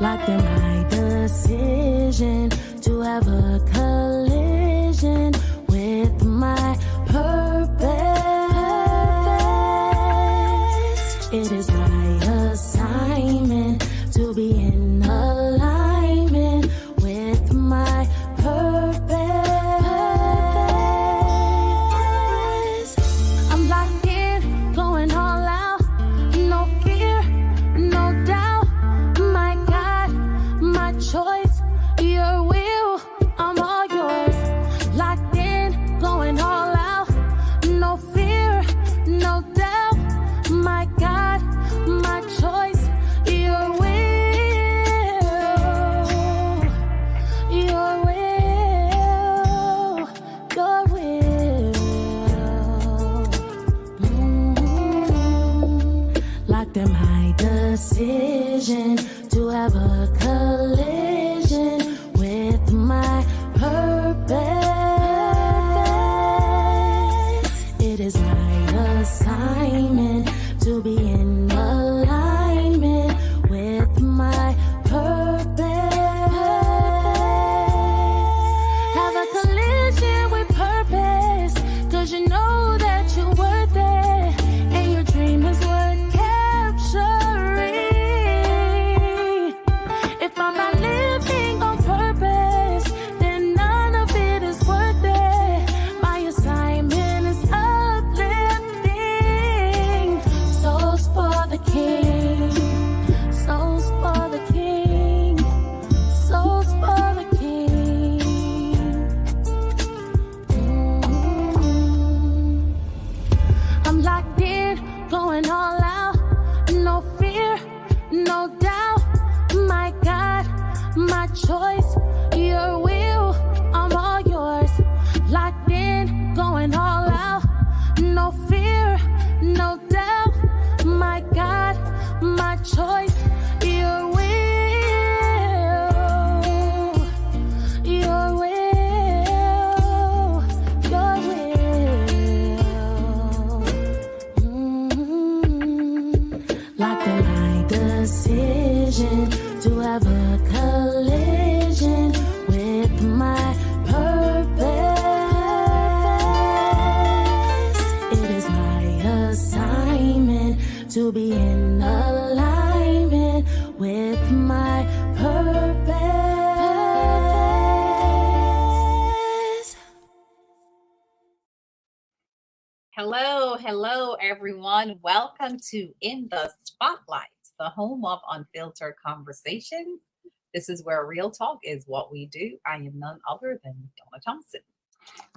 Like the right decision to have a collision with my purpose. It is my assignment to be in alignment with my purpose. I'm locked in, going all out, no fear, no doubt. My God, my choice, your will, I'm all yours. Locked in, going all out, no fear, no doubt. My God, my choice, your will, your will, your will. Like them high decision to have a collision with my purpose. It is my assignment to be in alignment with my purpose. Have a collision with purpose, 'cause you know that you're worth it, and your dream is worth capturing. If I'm not living on purpose, then none of it is worth it. My assignment is uplifting souls for the King, souls for the King, souls for the King. I'm locked in, going all out, no fear, no doubt. My God, my choice, your will, I'm all yours. Locked in, going all out, no fear, no doubt. My God, my choice, your will, your will, your will. Like the right decision to have a collision with my purpose. It is my assignment to be in alignment with my purpose. Hello, everyone. Welcome to In the Spotlight, the home of unfiltered conversation. This is where real talk is what we do. I am none other than Donna Thompson.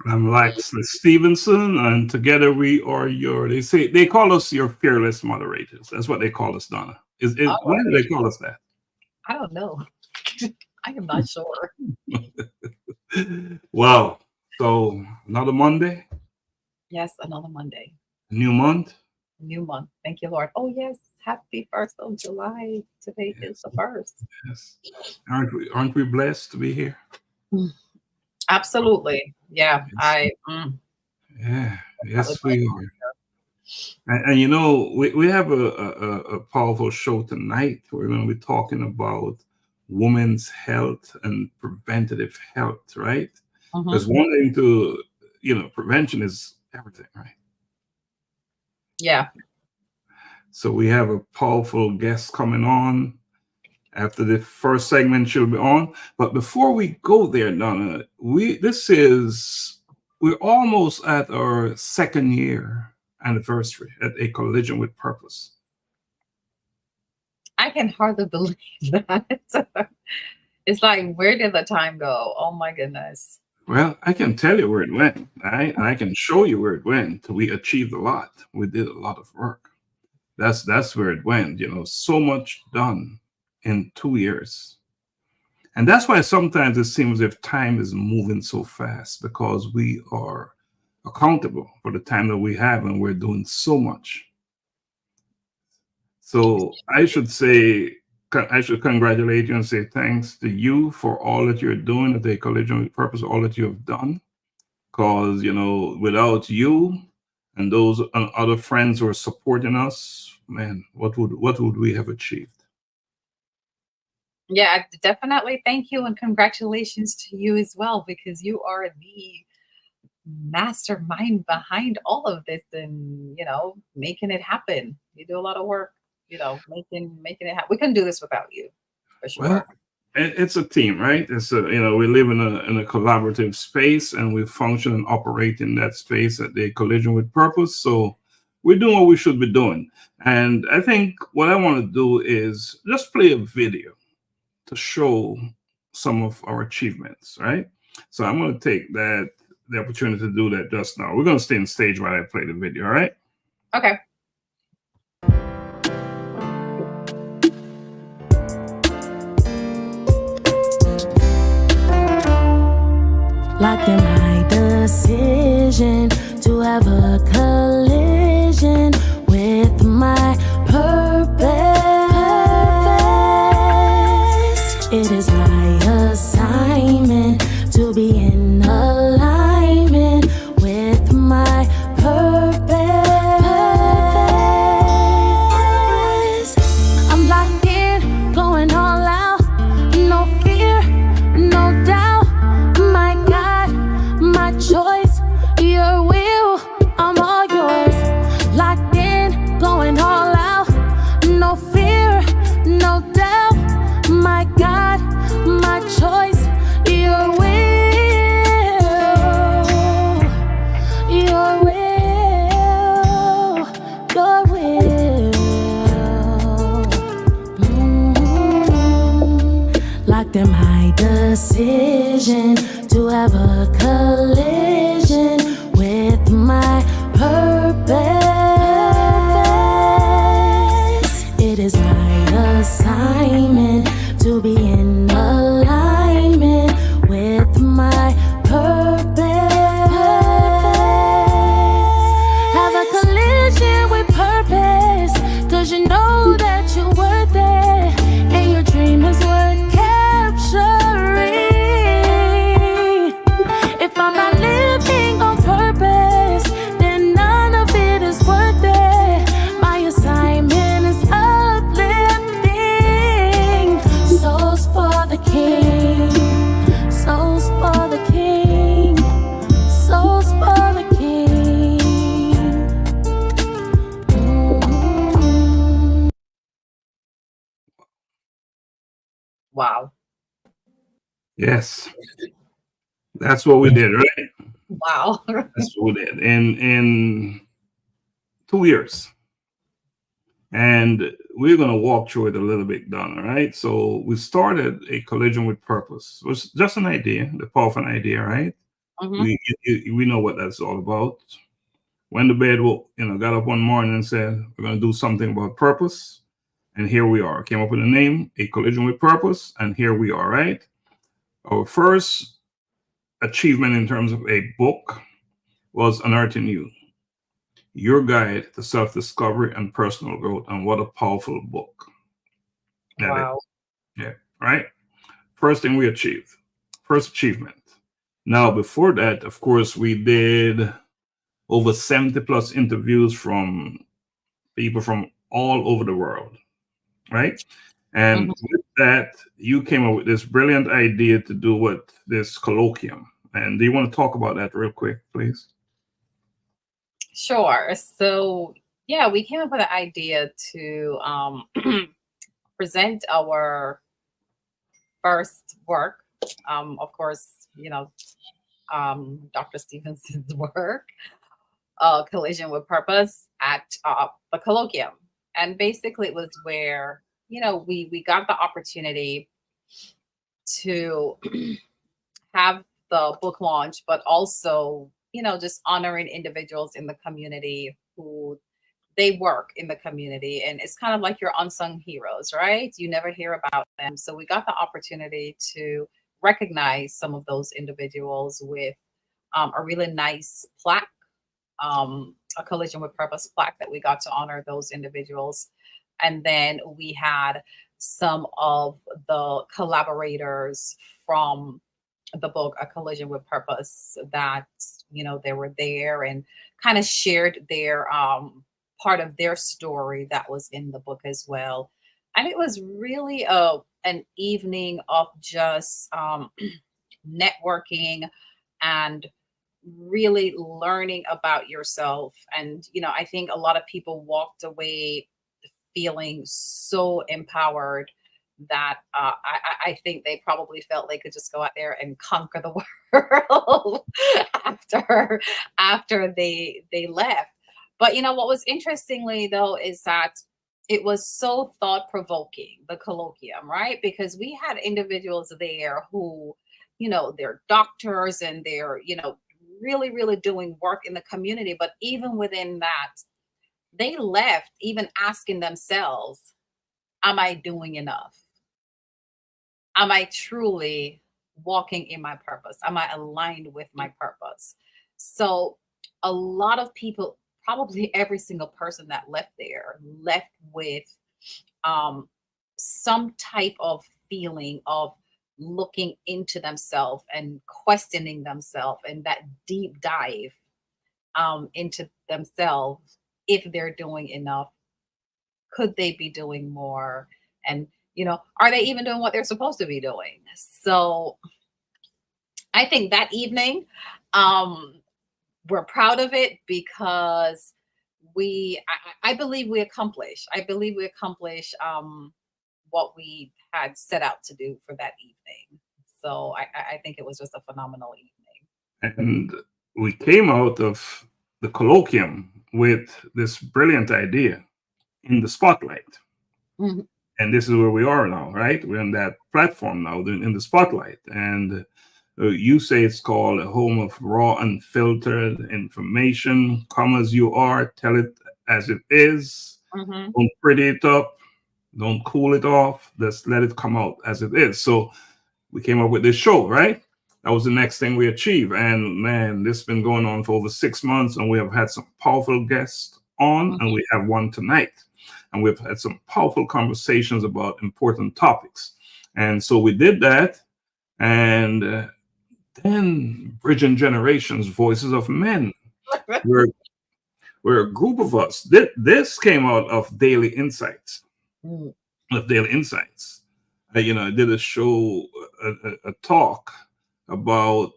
I'm Laxley Stephenson, and together we are they call us your fearless moderators. That's what they call us, Donna. Why do they call us that? I don't know. I am not sure. Wow. So another Monday, Yes, another Monday. new month. New month. Thank you, Lord. Oh, yes. Happy 1st of July. Today is the 1st. Yes. Aren't we blessed to be here? Absolutely. Yeah. Yes. Yeah. Yes, we are. And you know, we have a powerful show tonight. We're going to be talking about women's health and preventative health, right? Because one thing to, prevention is everything, right? Yeah. So we have a powerful guest coming on. After the first segment, she'll be on. But before we go there, Donna, we're almost at our 2nd year anniversary at A Collision with Purpose. I can hardly believe that. It's like, where did the time go? Oh my goodness. Well, I can tell you where it went. I can show you where it went. We achieved a lot. We did a lot of work. That's where it went. So much done in 2 years. And that's why sometimes it seems as if time is moving so fast, because we are accountable for the time that we have, and we're doing so much. So I should congratulate you and say thanks to you for all that you're doing at the Collision with Purpose, all that you have done. Because, without you and those other friends who are supporting us, man, what would we have achieved? Yeah, definitely. Thank you and congratulations to you as well, because you are the mastermind behind all of this and, making it happen. You do a lot of work, making it happen. We couldn't do this without you, for Well, sure. it's a team, right? It's a we live in a collaborative space, and we function and operate in that space at the collision with purpose. So we're doing what we should be doing. And I think what I want to do is just play a video to show some of our achievements, right? So I'm going to take the opportunity to do that just now. We're going to stay on stage while I play the video, all right? Okay. Locked in my decision to have a collision with my purpose. It is my assignment to be in alignment with my purpose. I'm locked in, going all out, no fear, no doubt. My God, my choice, your will, I'm all yours. Locked in, going all out, no fear, no doubt. My God, my choice, your will, your will, your will. Locked in my decision to have a collision with my purpose. It is my assignment to be in alignment with my purpose. Have a collision with purpose, 'cause you know that you're worth it, and your dream is worth capturing. If I'm not living on purpose, then none of it is worth it. My assignment is uplifting souls for the King, souls for the King, souls for the King. Wow. Yes. That's what we did, right? Wow. That's what we did in 2 years. And we're going to walk through it a little bit, Donna, right? So we started a collision with purpose. It was just an idea, the powerful idea, right? Mhm. We know what that's all about. Went to bed, got up one morning and said, we're going to do something about purpose. And here we are. Came up with a name, A Collision with Purpose. And here we are, right? Our first achievement in terms of a book was Unearthing You, Your Guide to Self-Discovery and Personal Growth. And what a powerful book that is. Wow. Yeah, right? First thing we achieved. First achievement. Now, before that, of course, we did over 70 plus interviews from people from all over the world, right? And with that, you came up with this brilliant idea to do what this colloquium. And do you want to talk about that real quick, please? Sure. So, yeah, we came up with an idea to present our first work. Of course, Dr. Stephenson's work, Collision with Purpose, at the colloquium. And basically, it was where, we got the opportunity to have the book launch, but also, just honoring individuals in the community who they work in the community. And it's kind of like your unsung heroes, right? You never hear about them. So we got the opportunity to recognize some of those individuals with a really nice plaque, a Collision with Purpose plaque that we got to honor those individuals. And then we had some of the collaborators from the book A Collision with Purpose that, they were there and kind of shared their part of their story that was in the book as well. And it was really an an evening of just networking and really learning about yourself. And, I think a lot of people walked away feeling so empowered that I think they probably felt they could just go out there and conquer the world after they left. But what was interestingly though is that it was so thought provoking, the colloquium, right? Because we had individuals there who, they're doctors and they're, really, really doing work in the community. But even within that, they left even asking themselves, am I doing enough? Am I truly walking in my purpose? Am I aligned with my purpose? So a lot of people, probably every single person that left there, left with some type of feeling of looking into themselves and questioning themselves, and that deep dive into themselves. If they're doing enough, could they be doing more? And are they even doing what they're supposed to be doing? So I think that evening, we're proud of it because I believe we accomplished. I believe we accomplished what we had set out to do for that evening. So I think it was just a phenomenal evening. And we came out of the colloquium with this brilliant idea in the spotlight. Mm-hmm. And this is where we are now, right? We're on that platform now in the spotlight. And you say it's called a home of raw, unfiltered information. Come as you are, tell it as it is. Mm-hmm. Don't pretty it up. Don't cool it off. Just let it come out as it is. So we came up with this show, right? That was the next thing we achieved. And man, this has been going on for over 6 months, and we have had some powerful guests on, Mm-hmm. and we have one tonight. And we've had some powerful conversations about important topics. And so we did that. And then Bridging Generations, Voices of Men. We're a group of us. This came out of Daily Insights. Mm. Of Daily Insights. I did a show, a talk about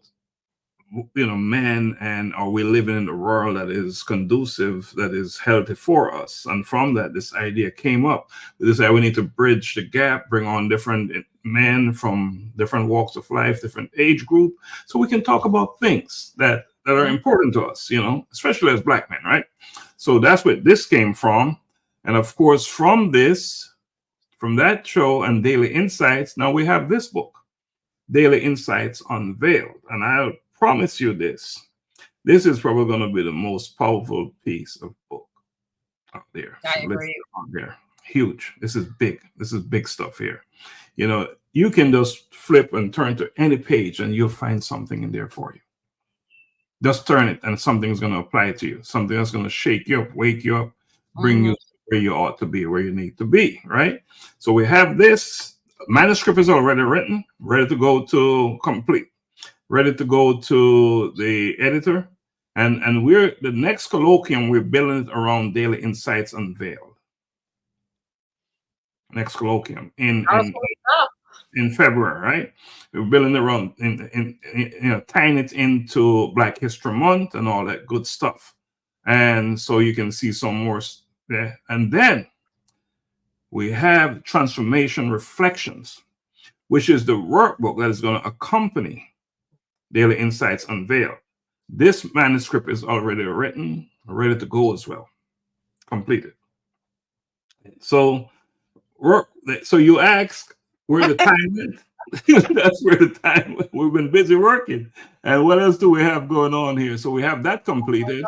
men, and are we living in a world that is conducive, that is healthy for us? And from that, this idea came up. We decided we need to bridge the gap, bring on different men from different walks of life, different age group, so we can talk about things that are important to us, especially as Black men, right? So that's where this came from. And of course, from that show and Daily Insights, now we have this book, Daily Insights Unveiled. And I'll promise you this is probably going to be the most powerful piece of book out there. I agree. Out there. Huge. This is big stuff here. You can just flip and turn to any page and you'll find something in there for you. Just turn it and something's going to apply to you. Something that's going to shake you up, wake you up, bring you where you ought to be, where you need to be, right? So we have this manuscript is already written, ready to go to complete, ready to go to the editor. And we're the next colloquium, we're building it around Daily Insights Unveiled. Next colloquium in February, right? We're building it around tying it into Black History Month and all that good stuff. And so you can see some more there. And then we have Transformation Reflections, which is the workbook that is going to accompany Daily Insights Unveiled. This manuscript is already written, ready to go as well, completed. So you ask where the time went. That's where the time went. We've been busy working. And what else do we have going on here? So we have that completed.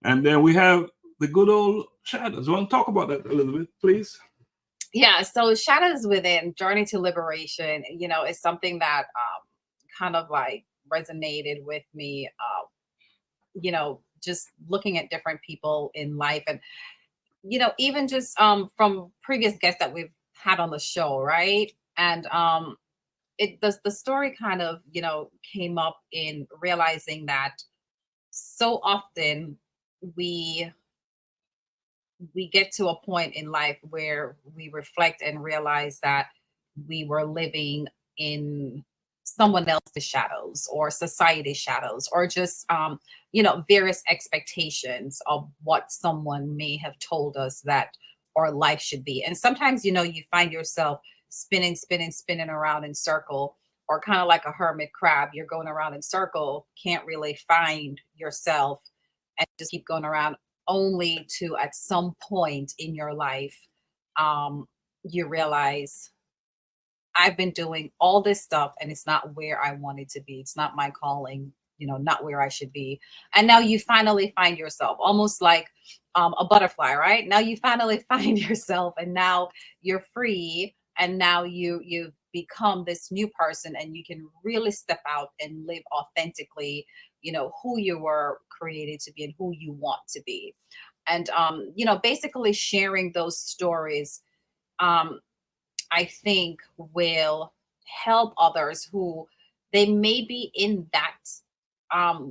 And then we have the good old shadows. You want to talk about that a little bit, please? Yeah, so Shadows Within, Journey to Liberation, is something that kind of like resonated with me, just looking at different people in life. And, even just from previous guests that we've had on the show, right? And the story kind of, came up in realizing that so often we we get to a point in life where we reflect and realize that we were living in someone else's shadows or society's shadows, or just various expectations of what someone may have told us that our life should be. And sometimes you find yourself spinning around in circle, or kind of like a hermit crab. You're going around in circle, can't really find yourself, and just keep going around, only to at some point in your life you realize, I've been doing all this stuff and it's not where I wanted to be. It's not my calling, not where I should be. And now you finally find yourself, almost like a butterfly, right? Now you finally find yourself, and now you're free, and now you've become this new person, and you can really step out and live authentically, who you were created to be and who you want to be. And basically sharing those stories, I think, will help others who they may be in that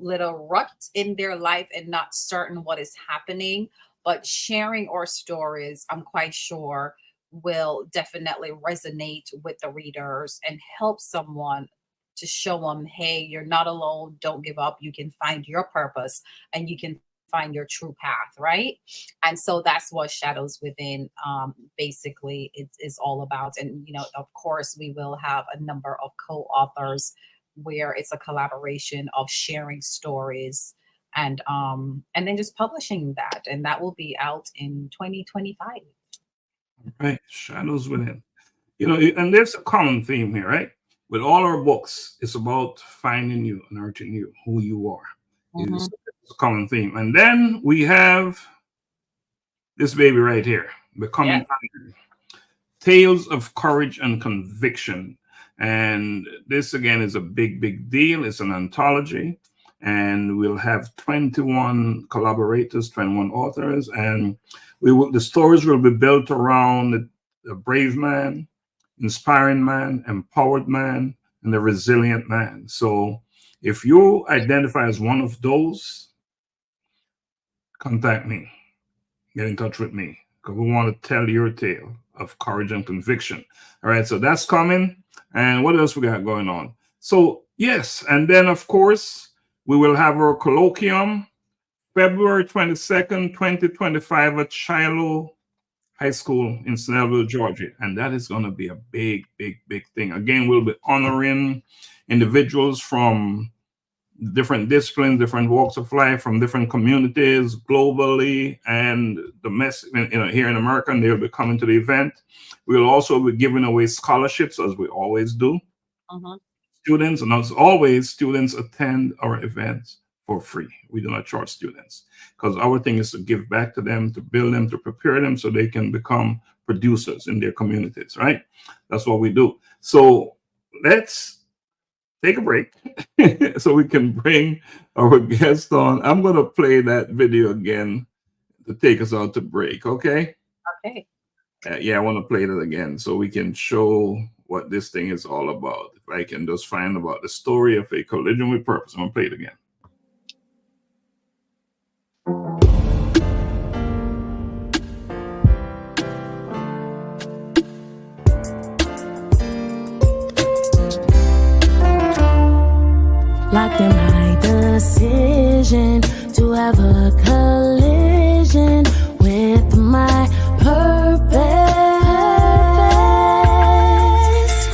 little rut in their life and not certain what is happening. But sharing our stories, I'm quite sure, will definitely resonate with the readers and help someone to show them, hey, you're not alone. Don't give up. You can find your purpose, and you can find your true path, right? And so that's what Shadows Within basically is all about. And of course, we will have a number of co-authors where it's a collaboration of sharing stories, and then just publishing that, and that will be out in 2025. Right, Shadows Within. And there's a common theme here, right? With all our books, it's about finding you, nurturing you, who you are. It's a common theme. And then we have this baby right here, Becoming Iron. Tales of Courage and Conviction. And this, again, is a big, big deal. It's an anthology. And we'll have 21 collaborators, 21 authors. And the stories will be built around the brave man, inspiring man, empowered man, and the resilient man. So if you identify as one of those, contact me. Get in touch with me, because we want to tell your tale of courage and conviction. All right, so that's coming. And what else we got going on? So, yes, and then, of course, we will have our colloquium February 22nd, 2025 at Shiloh High School in Snellville, Georgia. And that is going to be a big, big, big thing. Again, we'll be honoring individuals from different disciplines, different walks of life, from different communities globally and domestic, here in America, and they'll be coming to the event. We'll also be giving away scholarships, as we always do. Students, and as always, students attend our events for free. We do not charge students, because our thing is to give back to them, to build them, to prepare them so they can become producers in their communities, right? That's what we do. So let's take a break so we can bring our guest on. I'm going to play that video again to take us out to break, okay? Okay. Yeah, I want to play that again so we can show what this thing is all about. If I can just find about the story of a collision with purpose. I'm going to play it again. Locked in my decision to have a collision with my purpose.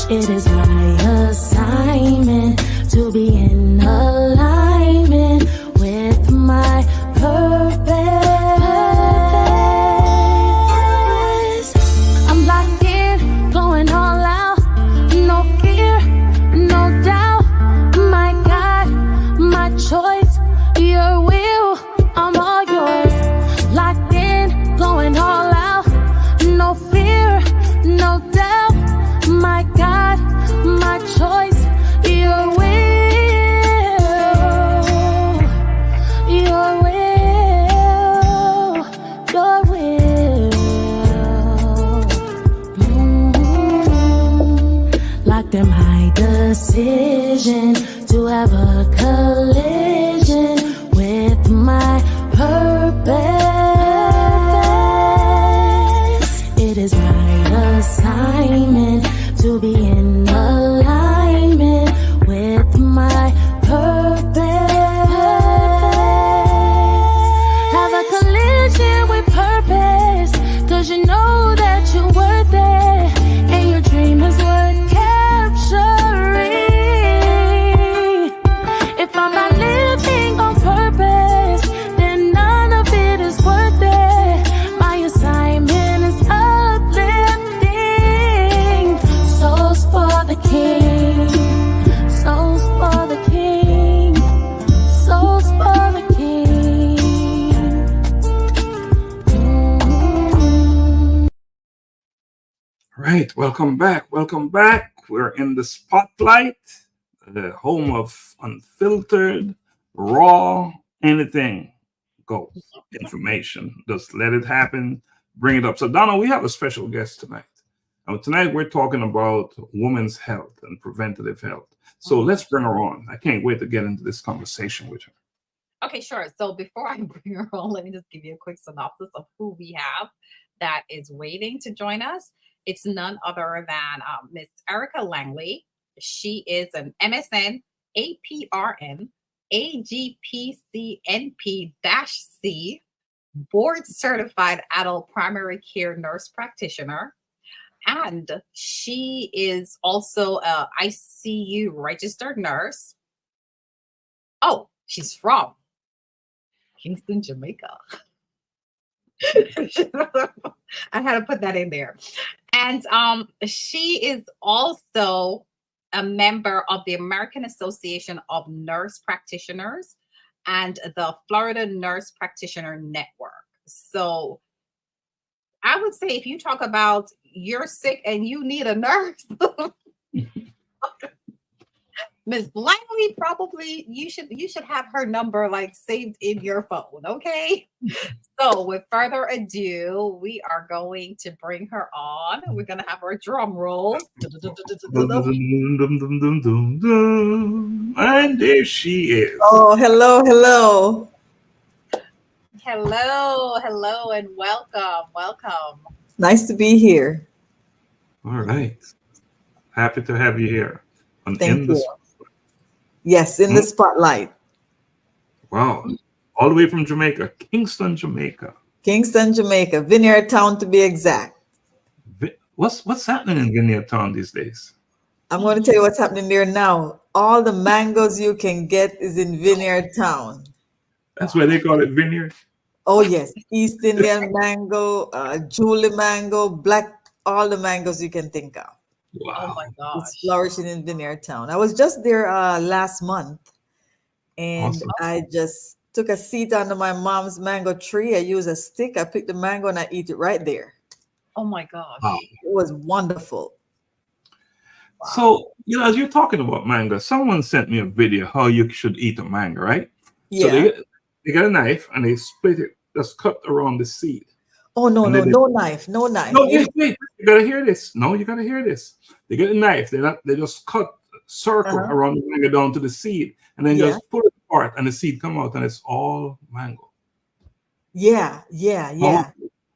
It is my assignment to be in alignment with my purpose. I'm locked in, going all out, no fear, no doubt. My God, my choice, your will, I'm all yours. Locked in, going all out, no fear, no doubt. My God, my choice, your will, your will, your will. Locked in my decision to have a collision with my purpose. Right, welcome back. Welcome back. We're in the spotlight, the home of unfiltered, raw, anything goes information. Just let it happen, bring it up. So, Donna, we have a special guest tonight. And tonight we're talking about women's health and preventative health. So let's bring her on. I can't wait to get into this conversation with her. Okay, sure. So before I bring her on, let me just give you a quick synopsis of who we have that is waiting to join us. It's none other than Miss Erica Langley. She is an MSN, APRN, AGPCNP-C, board certified adult primary care nurse practitioner. And she is also a ICU registered nurse. Oh, she's from Kingston, Jamaica. I had to put that in there. And she is also a member of the American Association of Nurse Practitioners and the Florida Nurse Practitioner Network. So I would say if you talk about you're sick and you need a nurse, Ms. Langley, probably you should have her number like saved in your phone, okay? So with further ado, we are going to bring her on. We're gonna have our drum roll. And there she is. Oh, hello, hello. Hello, and welcome. Nice to be here. All right. Happy to have you here. Thank you. Yes, in the spotlight. Wow. All the way from Jamaica, Kingston, Jamaica. Kingston, Jamaica, Vineyard Town to be exact. What's happening in Vineyard Town these days? I'm going to tell you what's happening there now. All the mangoes you can get is in Vineyard Town. That's why they call it Vineyard? Oh, yes. East Indian mango, Julie mango, black, all the mangoes you can think of. Wow. Oh my gosh. It's flourishing in Vineyard Town. I was just there last month, and Awesome. I just took a seat under my mom's mango tree. I used a stick. I picked the mango and I eat it right there. Oh my gosh. Wow. It was wonderful. Wow. So, as you're talking about mango, someone sent me a video how you should eat a mango, right? Yeah. So they get a knife and they split it, just cut around the seed. Oh, no knife. No, wait, you gotta hear this. No, you gotta hear this. They get a knife, they just cut a circle around the mango down to the seed, and then just pull it apart, and the seed come out, and it's all mango. Yeah.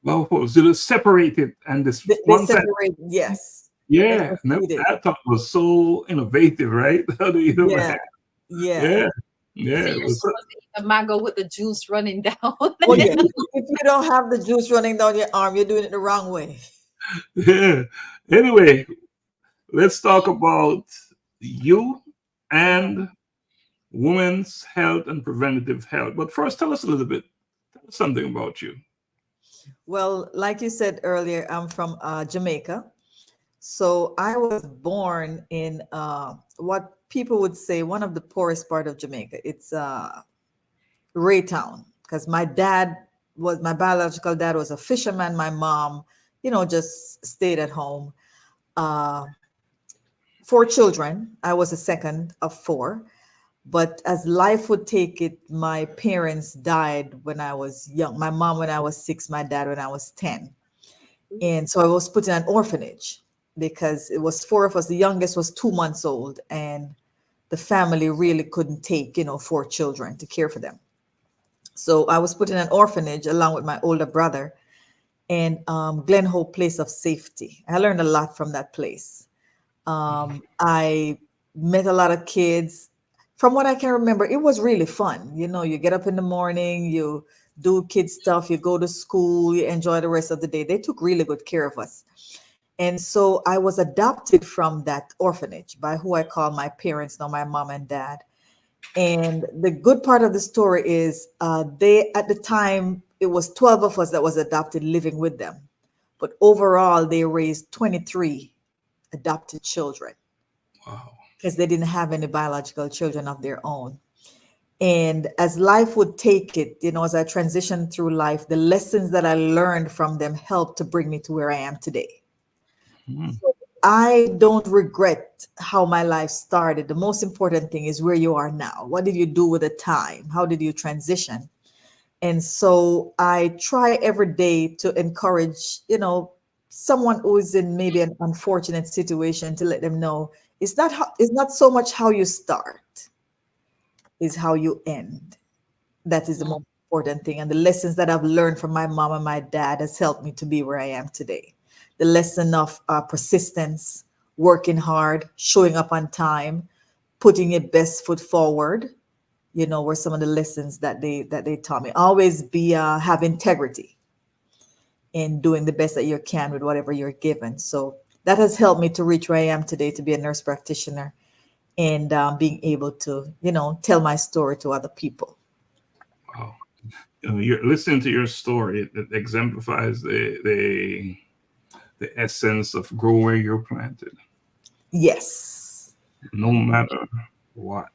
Well, so they separate it, and this They one side. separate, yes. Yeah, I thought it was so innovative, right? How do you do that? Yeah. Yeah. So you're supposed to eat the mango with the juice running down. Oh, yeah. If you don't have the juice running down your arm, you're doing it the wrong way. Yeah. Anyway, let's talk about you and women's health and preventative health. But first, tell us something about you. Well, like you said earlier, I'm from Jamaica. So I was born in what people would say one of the poorest part of Jamaica. It's Raytown, because my biological dad was a fisherman. My mom, just stayed at home. 4 children. I was the second of 4. But as life would take it, my parents died when I was young. My mom when I was 6, my dad when I was 10. And so I was put in an orphanage because it was 4 of us. The youngest was 2 months old, and the family really couldn't take, 4 children to care for them. So I was put in an orphanage along with my older brother, and Glen Hope Place of Safety. I learned a lot from that place. I met a lot of kids. From what I can remember, it was really fun. You get up in the morning, you do kid stuff, you go to school, you enjoy the rest of the day. They took really good care of us. And so I was adopted from that orphanage by who I call my parents now, my mom and dad. And the good part of the story is at the time, it was 12 of us that was adopted living with them. But overall, they raised 23 adopted children. Wow. Because they didn't have any biological children of their own. And as life would take it, as I transitioned through life, the lessons that I learned from them helped to bring me to where I am today. Mm. I don't regret how my life started. The most important thing is where you are now. What did you do with the time? How did you transition? And so I try every day to encourage, someone who is in maybe an unfortunate situation, to let them know it's not so much how you start, is how you end. That is the Mm. most important thing. And the lessons that I've learned from my mom and my dad has helped me to be where I am today. The lesson of persistence, working hard, showing up on time, putting your best foot forward, were some of the lessons that they taught me. Always have integrity in doing the best that you can with whatever you're given. So that has helped me to reach where I am today, to be a nurse practitioner, and being able to, tell my story to other people. Wow. You're listening to your story. It exemplifies the essence of grow where you're planted. Yes. No matter what,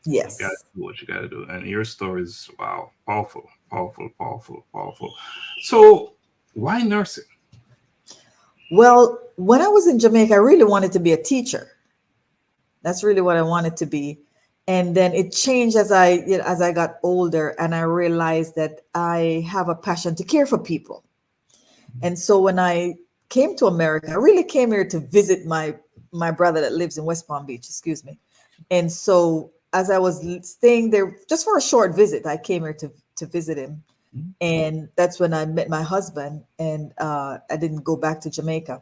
you got to Yes. do what you got to do. And your story is, wow, powerful, powerful, powerful, powerful. So, why nursing? Well, when I was in Jamaica, I really wanted to be a teacher. That's really what I wanted to be. And then it changed as I got older, and I realized that I have a passion to care for people. And so when I came to America, I really came here to visit my brother that lives in West Palm Beach, excuse me. And so as I was staying there just for a short visit, I came here to visit him. And that's when I met my husband, and I didn't go back to Jamaica.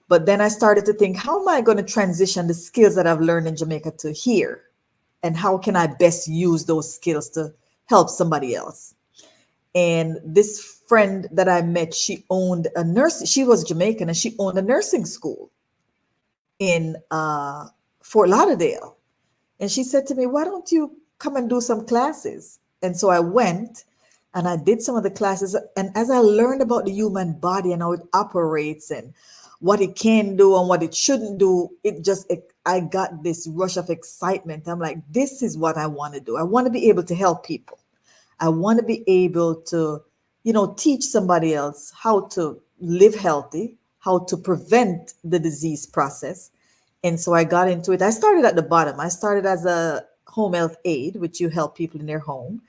But then I started to think, how am I going to transition the skills that I've learned in Jamaica to here? And how can I best use those skills to help somebody else? And this friend that I met, she owned a nurse. She was Jamaican, and she owned a nursing school in Fort Lauderdale. And she said to me, why don't you come and do some classes? And so I went and I did some of the classes. And as I learned about the human body and how it operates and what it can do and what it shouldn't do, I got this rush of excitement. I'm like, this is what I want to do. I want to be able to help people. I want to be able to, teach somebody else how to live healthy, how to prevent the disease process. And so I got into it. I started at the bottom. I started as a home health aide, which you help people in their home.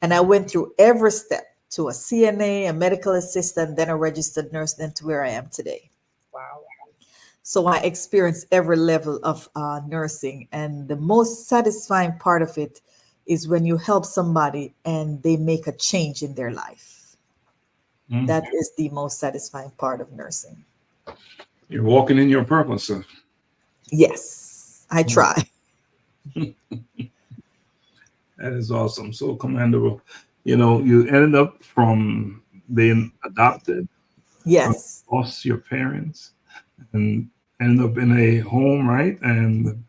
And I went through every step to a CNA, a medical assistant, then a registered nurse, then to where I am today. Wow. So I experienced every level of nursing. And the most satisfying part of it is when you help somebody and they make a change in their life. Mm. That is the most satisfying part of nursing. You're walking in your purpose. Yes, I try. That is awesome. So commendable. You ended up from being adopted, Yes. lost your parents, and ended up in a home, right? And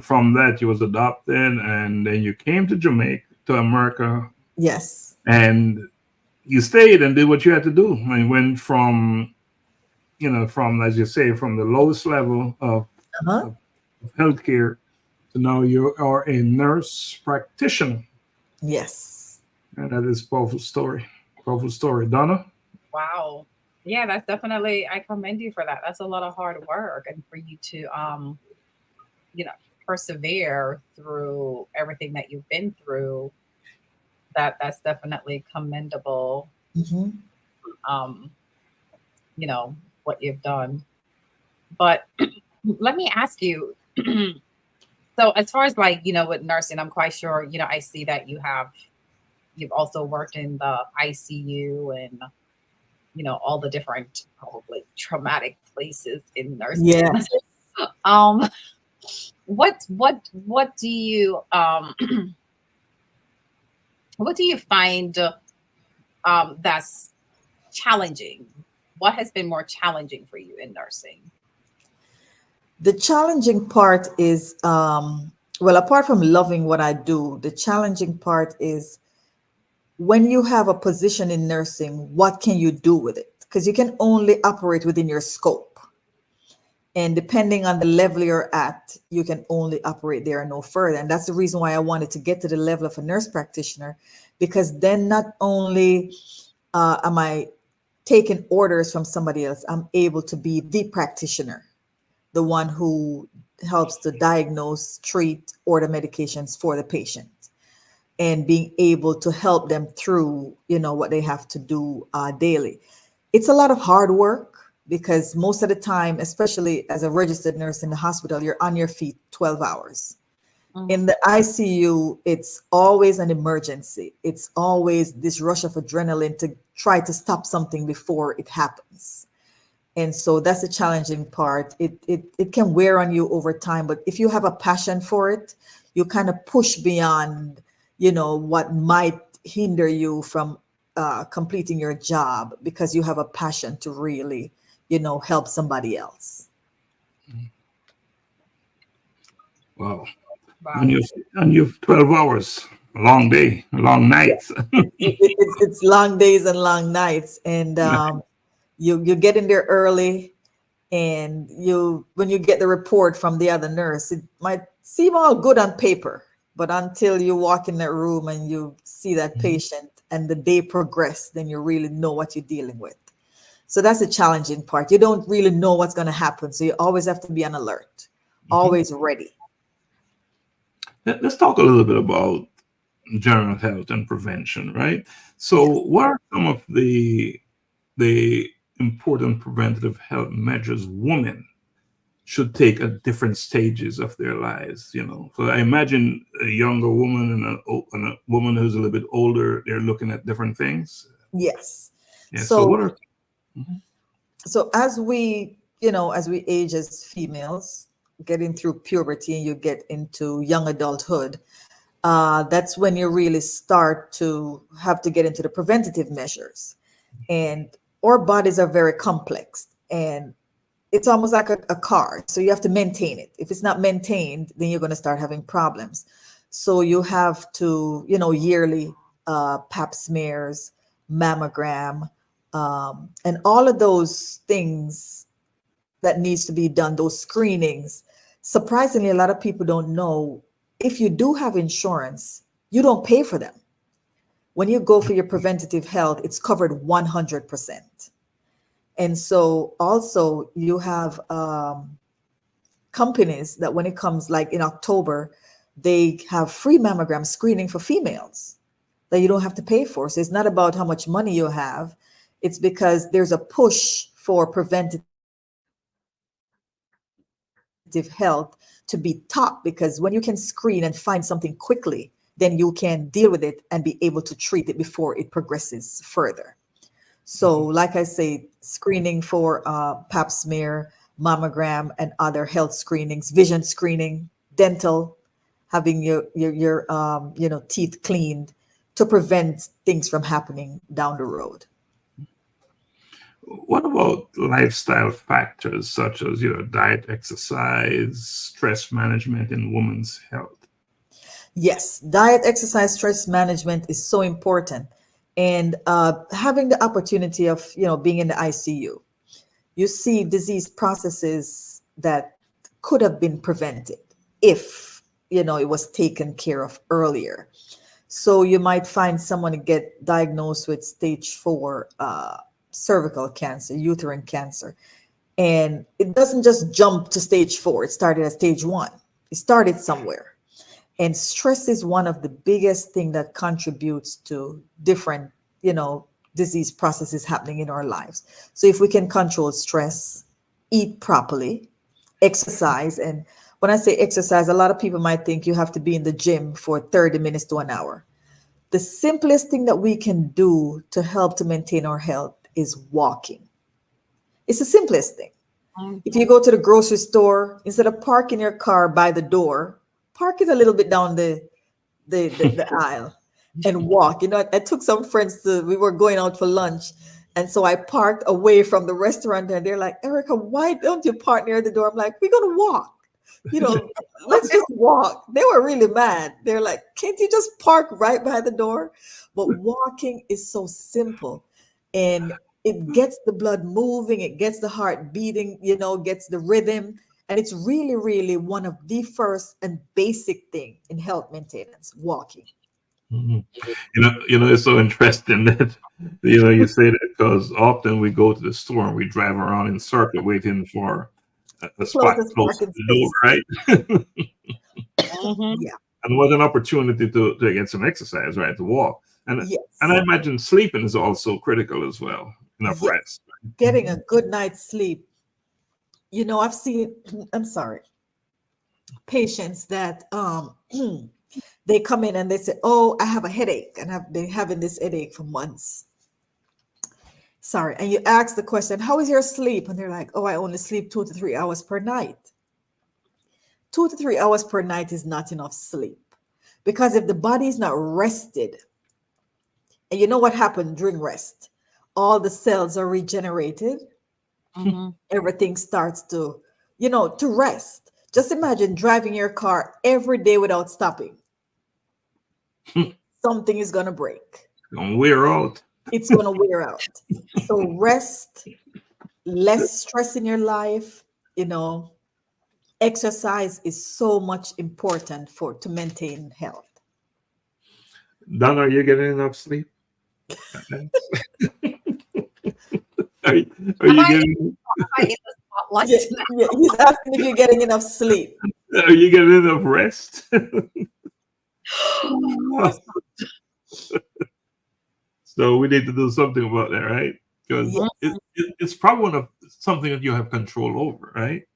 from that, you was adopted, and then you came to Jamaica, to America, Yes. and you stayed and did what you had to do. And went from, as you say, from the lowest level of Uh-huh. healthcare to now you are a nurse practitioner. Yes. And that is a powerful story. Powerful story. Donna? Wow. Yeah, that's definitely, I commend you for that. That's a lot of hard work, and for you to persevere through everything that you've been through. That's definitely commendable. Mm-hmm. Um, what you've done. But let me ask you, so as far as with nursing, I'm quite sure, I see that you've also worked in the ICU and all the different probably traumatic places in nursing. Yes. What do you what do you find that's challenging? What has been more challenging for you in nursing? The challenging part is, well, apart from loving what I do, the challenging part is when you have a position in nursing, what can you do with it? Because you can only operate within your scope. And depending on the level you're at, you can only operate there and no further. And that's the reason why I wanted to get to the level of a nurse practitioner, because then not only am I taking orders from somebody else, I'm able to be the practitioner, the one who helps to diagnose, treat, order medications for the patient, and being able to help them through, what they have to do daily. It's a lot of hard work because most of the time, especially as a registered nurse in the hospital, you're on your feet 12 hours. In the ICU, it's always an emergency. It's always this rush of adrenaline to try to stop something before it happens. And so that's the challenging part. It can wear on you over time, but if you have a passion for it, you kind of push beyond, what might hinder you from completing your job because you have a passion to really, help somebody else. Wow. Wow. And you've 12 hours, a long day, long nights. It's long days and long nights, and you get in there early, and when you get the report from the other nurse, it might seem all good on paper, but until you walk in that room and you see that patient and the day progress, then you really know what you're dealing with. So that's the challenging part. You don't really know what's going to happen, so you always have to be on alert, always ready. Let's talk a little bit about general health and prevention, right? So what are some of the important preventative health measures women should take at different stages of their lives? So I imagine a younger woman and a woman who's a little bit older, they're looking at different things. Yes. Yeah. So what are So as we age as females, getting through puberty and you get into young adulthood, that's when you really start to have to get into the preventative measures. And our bodies are very complex, and it's almost like a car. So you have to maintain it. If it's not maintained, then you're going to start having problems. So you have to, yearly pap smears, mammogram, and all of those things that needs to be done, those screenings. Surprisingly, a lot of people don't know, if you do have insurance, you don't pay for them. When you go for your preventative health, it's covered 100%. And so also you have companies that when it comes, like in October, they have free mammogram screening for females that you don't have to pay for. So it's not about how much money you have. It's because there's a push for preventative health to be top, because when you can screen and find something quickly, then you can deal with it and be able to treat it before it progresses further. So like I say, screening for pap smear, mammogram, and other health screenings, vision screening, dental, having your teeth cleaned to prevent things from happening down the road. What about lifestyle factors such as diet, exercise, stress management in women's health? Yes, diet, exercise, stress management is so important. And having the opportunity of being in the ICU, you see disease processes that could have been prevented if it was taken care of earlier. So you might find someone get diagnosed with stage 4 cervical cancer, uterine cancer, and it doesn't just jump to stage 4. It started at stage 1. It started somewhere. And stress is one of the biggest thing that contributes to different, disease processes happening in our lives. So if we can control stress, eat properly, exercise. And when I say exercise, a lot of people might think you have to be in the gym for 30 minutes to an hour. The simplest thing that we can do to help to maintain our health is walking. It's the simplest thing. If you go to the grocery store, instead of parking your car by the door, park it a little bit down the aisle and walk. I took some friends we were going out for lunch. And so I parked away from the restaurant, and they're like, Erica, why don't you park near the door? I'm like, we're going to walk. Let's just walk. They were really mad. They're like, can't you just park right by the door? But walking is so simple, and it gets the blood moving. It gets the heart beating, gets the rhythm. And it's really, really one of the first and basic thing in health maintenance, walking. Mhm. It's so interesting that you say that because often we go to the store and we drive around in circle waiting for a spot Closest close to parking the door, space. right? Mhm. Yeah. And what an opportunity to get some exercise, right? To walk. Yes. And I imagine sleeping is also critical as well. Enough Yes. rest. Getting a good night's sleep. I've seen, I'm sorry, patients that they come in and they say, "Oh, I have a headache," and I've been having this headache for months. Sorry. And you ask the question, "How is your sleep?" And they're like, "Oh, I only sleep 2 to 3 hours per night." 2 to 3 hours per night is not enough sleep, because if the body is not rested, and you know what happened during rest, all the cells are regenerated. Mhm. Everything starts to rest. Just imagine driving your car every day without stopping. Something is going to break. Gonna wear out. It's going to wear out. So rest, less stress in your life, exercise is so much important to maintain health. Donna, are you getting enough sleep? Are, are Am you I, getting am I in the spotlight Yeah, now? yeah, he's asking if you're getting enough sleep. are you getting enough rest? So we need to do something about that, right? Because Yes, it's probably something that you have control over, right?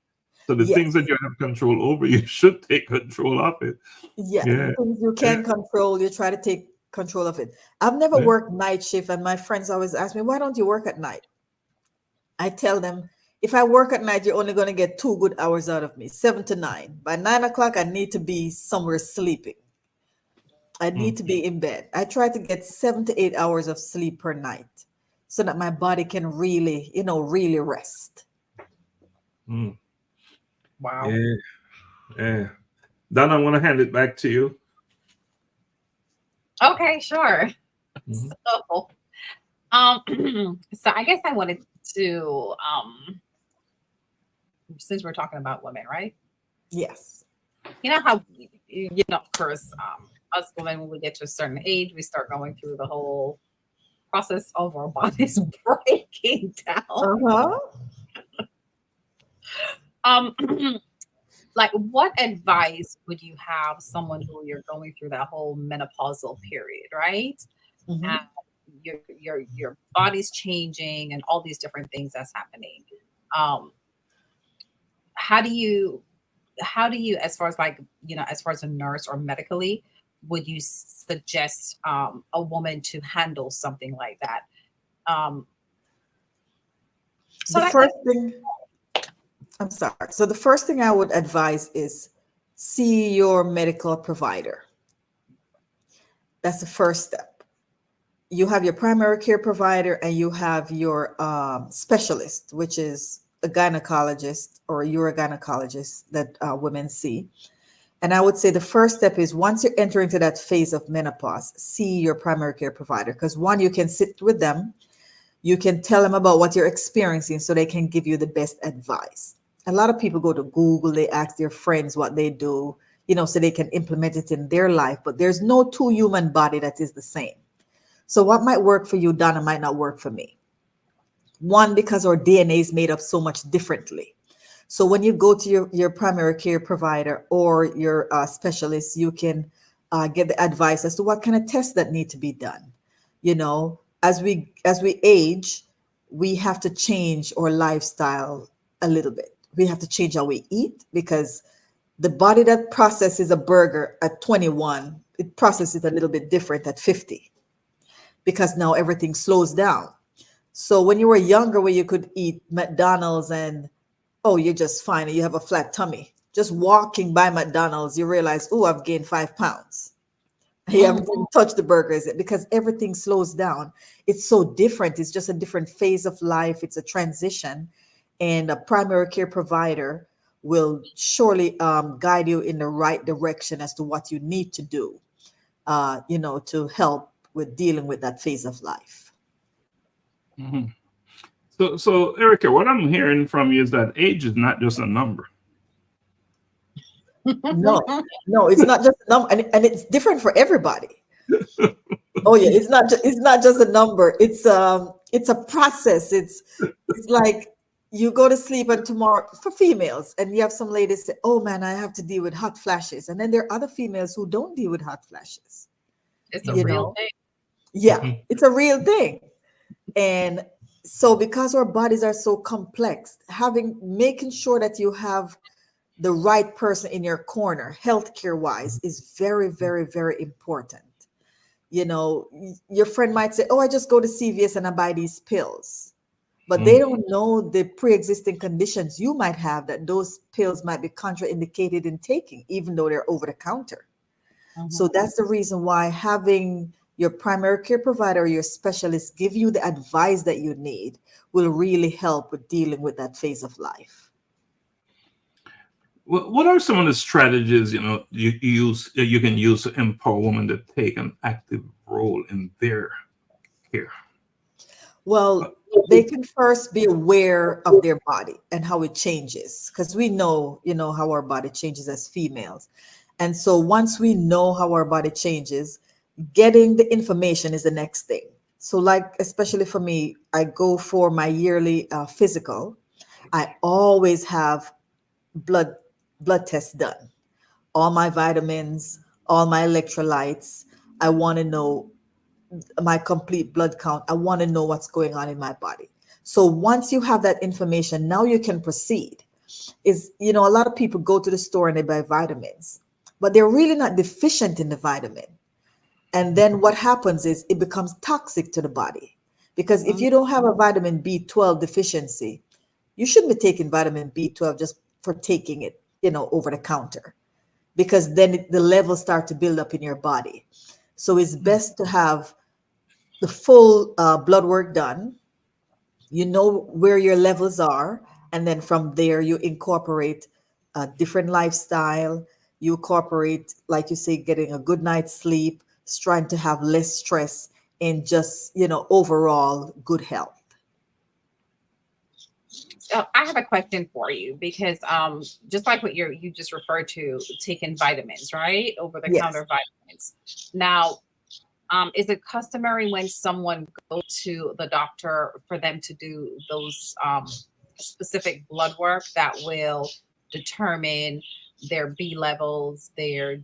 So the yes, things that you have control over, you should take control of it. yeah. The Yeah. things you Yeah. can control, you try to take control of it. I've never Yeah. worked night shift, and my friends always ask me, "Why don't you work at night?" I tell them, if I work at night, you're only going to get 2 good hours out of me, 7 to 9. By 9 o'clock, I need to be somewhere sleeping. I need Mm, to be in bed. I try to get 7 to 8 hours of sleep per night so that my body can really rest. mm. Wow. Yeah. Yeah. Don, I want to hand it back to you. Okay, sure. Mhm. So, so I guess I wanted to, since we're talking about women, right? Yes. You know how, of course, us women, when we get to a certain age, we start going through the whole process of our bodies breaking down. Uh-huh. Um, like, what advice would you have someone who you're going through that whole menopausal period, right? Mhm. And your body's changing and all these different things that's happening. Um, how do you as far as as far as a nurse or medically, would you suggest a woman to handle something like that? Um, so The that first thing, I'm sorry. So the first thing I would advise is see your medical provider. That's the first step. You have your primary care provider and you have your specialist, which is a gynecologist or a urogynecologist that women see. And I would say the first step is, once you enter into that phase of menopause, see your primary care provider, because one, you can sit with them, you can tell them about what you're experiencing so they can give you the best advice. A lot of people go to Google, they ask their friends what they do, so they can implement it in their life, but there's no two human body that is the same. So what might work for you, Donna, might not work for me. One, because our DNA is made up so much differently. So when you go to your primary care provider or your specialist, you can get the advice as to what kind of tests that need to be done. As we age, we have to change our lifestyle a little bit. We have to change how we eat, because the body that processes a burger at 21, it processes a little bit different at 50, because now everything slows down. So when you were younger, where you could eat McDonald's and, oh, you're just fine, and you have a flat tummy. Just walking by McDonald's, you realize, oh, I've gained 5 pounds. You haven't even touched the burgers, because everything slows down. It's so different. It's just a different phase of life. It's a transition, and a primary care provider will surely guide you in the right direction as to what you need to do, to help with dealing with that phase of life. Mhm. So Erica, what I'm hearing from you is that age is not just a number. No, no, it's not just a number, and it's different for everybody. Oh yeah, it's not just a number. It's a process. It's like you go to sleep and tomorrow for females, and you have some ladies say, "Oh man, I have to deal with hot flashes," and then there are other females who don't deal with hot flashes. It's a You real know, thing. yeah, it's a real thing. And so because our bodies are so complex, making sure that you have the right person in your corner, healthcare wise, is very, very, very important. You know, your friend might say, "Oh, I just go to CVS and I buy these pills." But they don't know the pre-existing conditions you might have, that those pills might be contraindicated in taking, even though they're over the counter. So Mhm. that's the reason why having your primary care provider or your specialist give you the advice that you need will really help with dealing with that phase of life. What are some of the strategies you can use to empower women to take an active role in their care? Uh, Well, they can first be aware of their body and how it changes, because we know, how our body changes as females. And so once we know how our body changes, getting the information is the next thing. So, like, especially for me, I go for my yearly physical. I always have blood blood tests done, all my vitamins, all my electrolytes. I want to know my complete blood count. I want to know what's going on in my body. So once you have that information, now you can proceed. A lot of people go to the store and they buy vitamins, but they're really not deficient in the vitamin. And then what happens is it becomes toxic to the body. Because if Mhm. you don't have a vitamin B12 deficiency, you shouldn't be taking vitamin B12 just for taking it, over the counter, because then the levels start to build up in your body. So it's best to have the full blood work done. You know where your levels are, and then from there you incorporate a different lifestyle. You incorporate, like you say, getting a good night's sleep, trying to have less stress, and just overall good health. So I have a question for you because just like what you just referred to, taking vitamins, right? Over the Yes. counter vitamins. Now, is it customary when someone goes to the doctor for them to do those specific blood work that will determine their B levels, their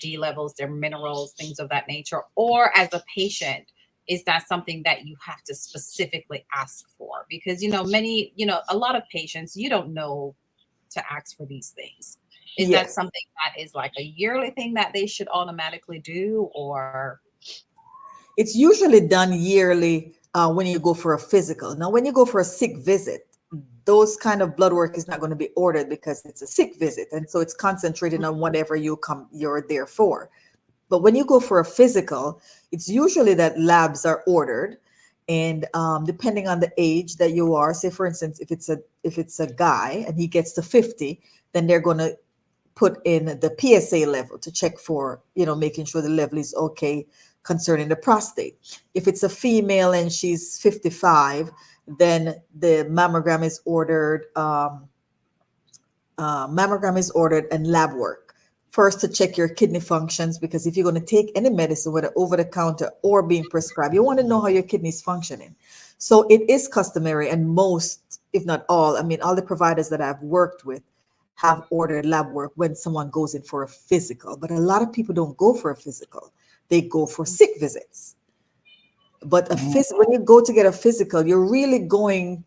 D levels, their minerals, things of that nature? Or as a patient, is that something that you have to specifically ask for? Because a lot of patients, you don't know to ask for these things. Is that Yes. something that is like a yearly thing that they should automatically do, or It's usually done yearly when you go for a physical. Now, when you go for a sick visit, those kind of blood work is not going to be ordered because it's a sick visit, and so it's concentrated on whatever you're there for. But when you go for a physical, it's usually that labs are ordered, and depending on the age that you are, say for instance, if it's a guy and he gets to 50, then they're going to put in the PSA level to check for, making sure the level is okay concerning the prostate. If it's a female and she's 55, then the mammogram is ordered and lab work. First, to check your kidney functions, because if you're going to take any medicine, whether over the counter or being prescribed, you want to know how your kidney's functioning. So it is customary, and most, if not all, I mean, all the providers that I've worked with have ordered lab work when someone goes in for a physical. But a lot of people don't go for a physical, they go for sick visits. But when you go to get a physical, you're really going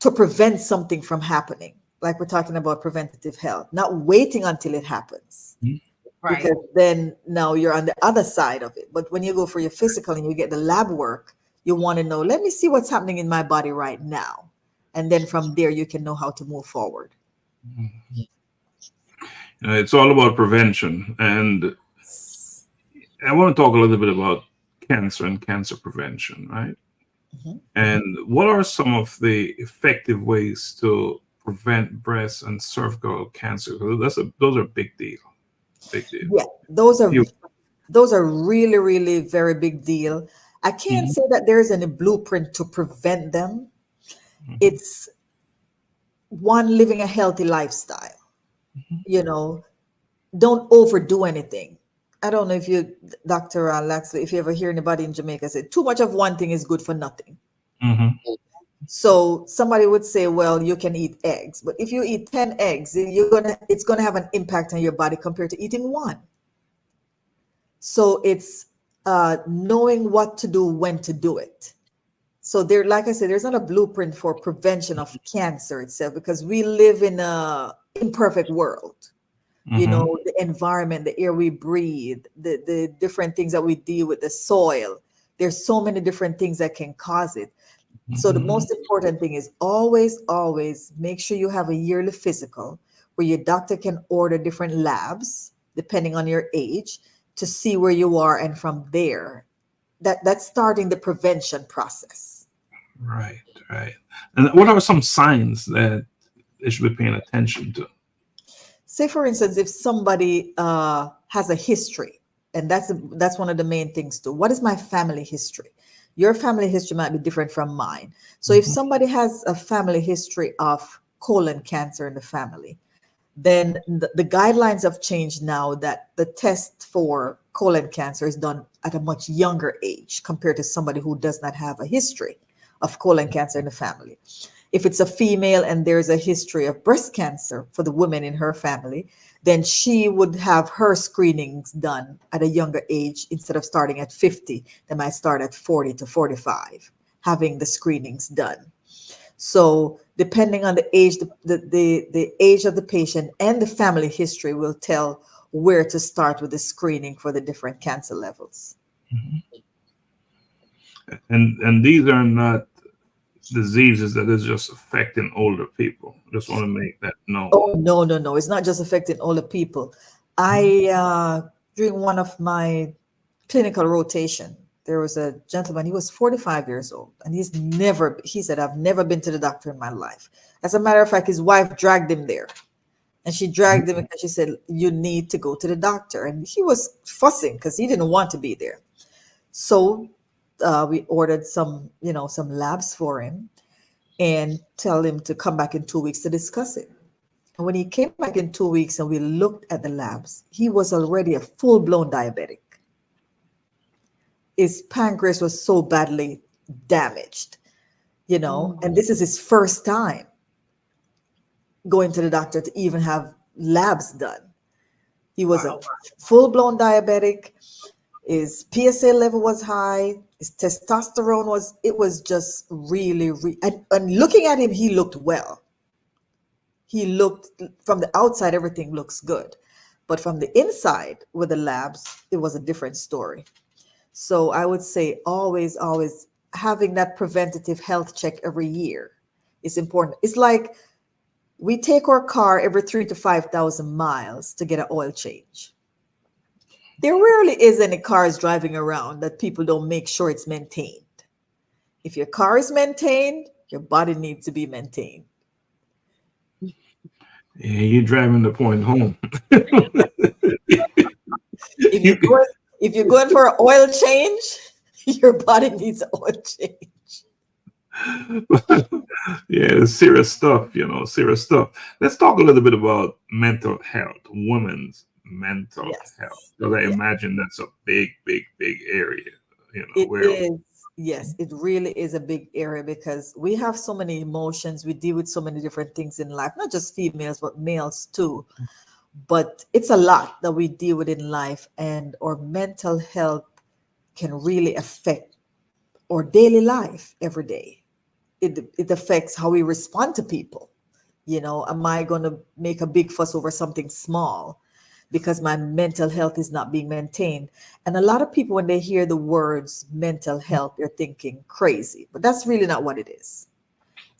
to prevent something from happening. Like we're talking about preventative health, not waiting until it happens, right? because then now you're on the other side of it. But when you go for your physical and you get the lab work, you want to know, let me see what's happening in my body right now. And then from there, you can know how to move forward. It's all about prevention, and I want to talk a little bit about cancer and cancer prevention, right? Mhm. And what are some of the effective ways to prevent breast and cervical cancer? 'Cause those are big deal, big deal. Yeah, those are You, those are really, really very big deal. I can't Mhm, say that there's any blueprint to prevent them. mhm, It's one, living a healthy lifestyle. mhm, You know, don't overdo anything. I don't know if you, Dr. Laxley, if you ever hear anybody in Jamaica say, too much of one thing is good for nothing. Mm-hmm. So somebody would say, well, you can eat eggs, but if you eat 10 eggs, it's gonna have an impact on your body compared to eating one. So it's knowing what to do, when to do it. So there, like I said, there's not a blueprint for prevention of cancer itself, because we live in a imperfect world. You Mm-hmm. know, the environment, the air we breathe, the different things that we deal with, the soil. There's so many different things that can cause it. So the most important thing is always make sure you have a yearly physical where your doctor can order different labs depending on your age to see where you are, and from there, that's starting the prevention process. Right, right. And what are some signs that they should be paying attention to? Say, for instance, if somebody has a history, and that's one of the main things too. What is my family history? Your family history might be different from mine. So if Mhm. somebody has a family history of colon cancer in the family, then the guidelines have changed now, that the test for colon cancer is done at a much younger age compared to somebody who does not have a history of colon cancer in the family. If it's a female and there's a history of breast cancer for the women in her family, then she would have her screenings done at a younger age. Instead of starting at 50, they might start at 40 to 45, having the screenings done. So depending on the age, the age of the patient and the family history will tell where to start with the screening for the different cancer levels. And these are not diseases that is just affecting older people. Just want to make that known. Oh, no, no, no. It's not just affecting older people. During one of my clinical rotation, there was a gentleman, he was 45 years old, and he said, I've never been to the doctor in my life. As a matter of fact, his wife dragged him there. And she dragged him because she said, you need to go to the doctor. And he was fussing because he didn't want to be there. So we ordered some labs for him and tell him to come back in 2 weeks to discuss it. And when he came back in 2 weeks and we looked at the labs, he was already a full-blown diabetic. His pancreas was so badly damaged, and this is his first time going to the doctor to even have labs done. He was a full-blown diabetic. His PSA level was high. His testosterone was just really, and looking at him, he looked well. He looked, from the outside, everything looks good. But from the inside with the labs, it was a different story. So I would say always having that preventative health check every year is important. It's like we take our car every 3,000 to 5,000 miles to get an oil change. There rarely is any cars driving around that people don't make sure it's maintained. If your car is maintained, your body needs to be maintained. Yeah, you're driving the point home. If you're going for an oil change, your body needs an oil change. Yeah, it's serious stuff, serious stuff. Let's talk a little bit about mental health, women's mental Yes. health. Because I imagine that's a big, big, big area. It is. Yes, it really is a big area because we have so many emotions. We deal with so many different things in life, not just females, but males too. But it's a lot that we deal with in life, and our mental health can really affect our daily life every day. It affects how we respond to people. Am I going to make a big fuss over something small because my mental health is not being maintained? And a lot of people, when they hear the words mental health, they're thinking crazy, but that's really not what it is.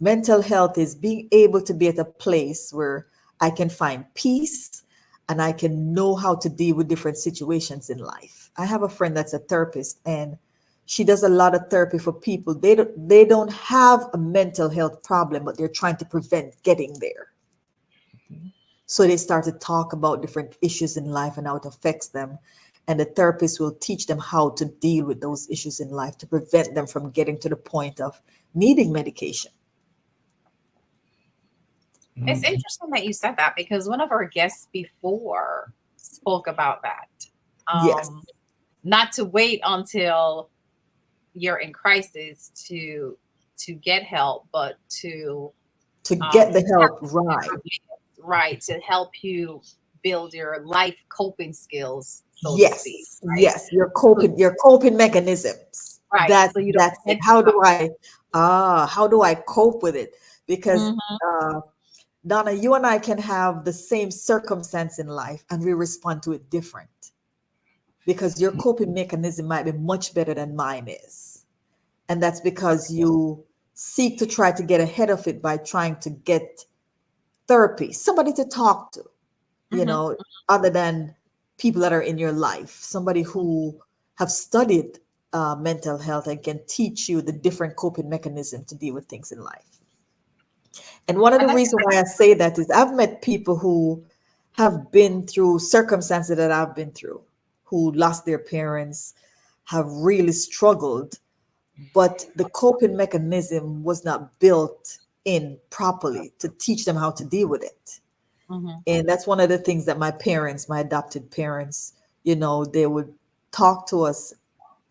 Mental health is being able to be at a place where I can find peace and I can know how to deal with different situations in life. I have a friend that's a therapist, and she does a lot of therapy for people. They don't have a mental health problem, but they're trying to prevent getting there. So they start to talk about different issues in life and how it affects them. And the therapist will teach them how to deal with those issues in life to prevent them from getting to the point of needing medication. It's interesting that you said that, because one of our guests before spoke about that. Yes. Not to wait until you're in crisis to get help, but to get the help right. right, to help you build your life coping skills, so to speak. Yes, Right? yes, your coping mechanisms. Right. That So you don't that's it. How do I cope with it? Because Donna, you and I can have the same circumstance in life and we respond to it different. Because your coping mechanism might be much better than mine is. And that's because you seek to try to get ahead of it by trying to get therapy, somebody to talk to, you know, other than people that are in your life, somebody who have studied mental health and can teach you the different coping mechanisms to deal with things in life. And one of the reasons why I say that is I've met people who have been through circumstances that I've been through, who lost their parents, have really struggled, but the coping mechanism was not built in properly to teach them how to deal with it. And that's one of the things that my parents, my adopted parents, you know, they would talk to us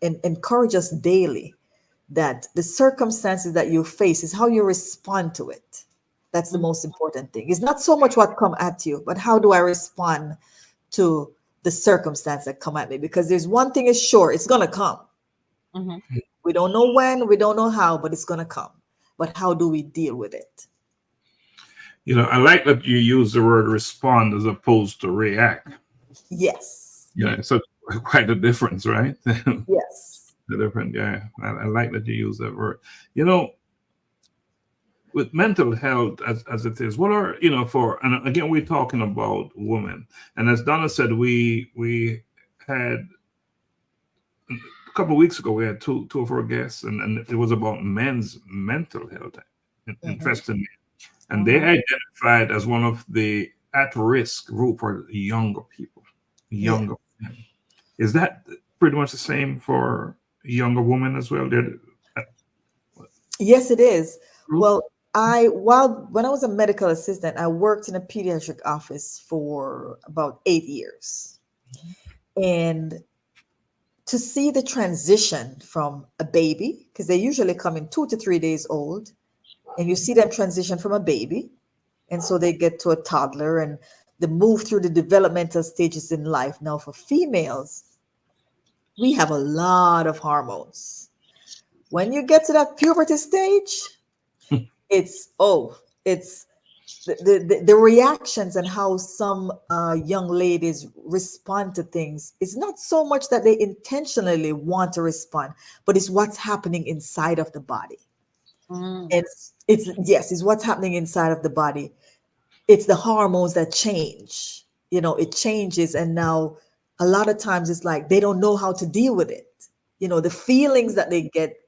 and encourage us daily that the circumstances that you face is how you respond to it. That's the most important thing. It's not so much what come at you, but how do I respond to the circumstance that come at me? Because there's one thing is sure, it's going to come. We don't know when, we don't know how, but it's going to come. But how do we deal with it? You know, I like that you use the word respond as opposed to react. Yes. Yeah, so quite a difference, right? Yes. The different, yeah. I like that you use that word. You know, with mental health as it is, what are, you know, and again, we're talking about women. And as Donna said, we had a couple of weeks ago, we had two of our guests, and it was about men's mental health, interestingly. And they identified as one of the at-risk group for younger people, younger men. Is that pretty much the same for younger women as well? Yes, it is. Well, when I was a medical assistant, I worked in a pediatric office for about 8 years. And to see the transition from a baby, because they usually come in 2 to 3 days old, and you see them transition from a baby, and so they get to a toddler and they move through the developmental stages in life. Now, for females, we have a lot of hormones. When you get to that puberty stage, it's the reactions and how some young ladies respond to things. It's not so much that they intentionally want to respond, but it's what's happening inside of the body. It's what's happening inside of the body. It's the hormones that change. You know, it changes, and now a lot of times it's like they don't know how to deal with it. You know, the feelings that they get,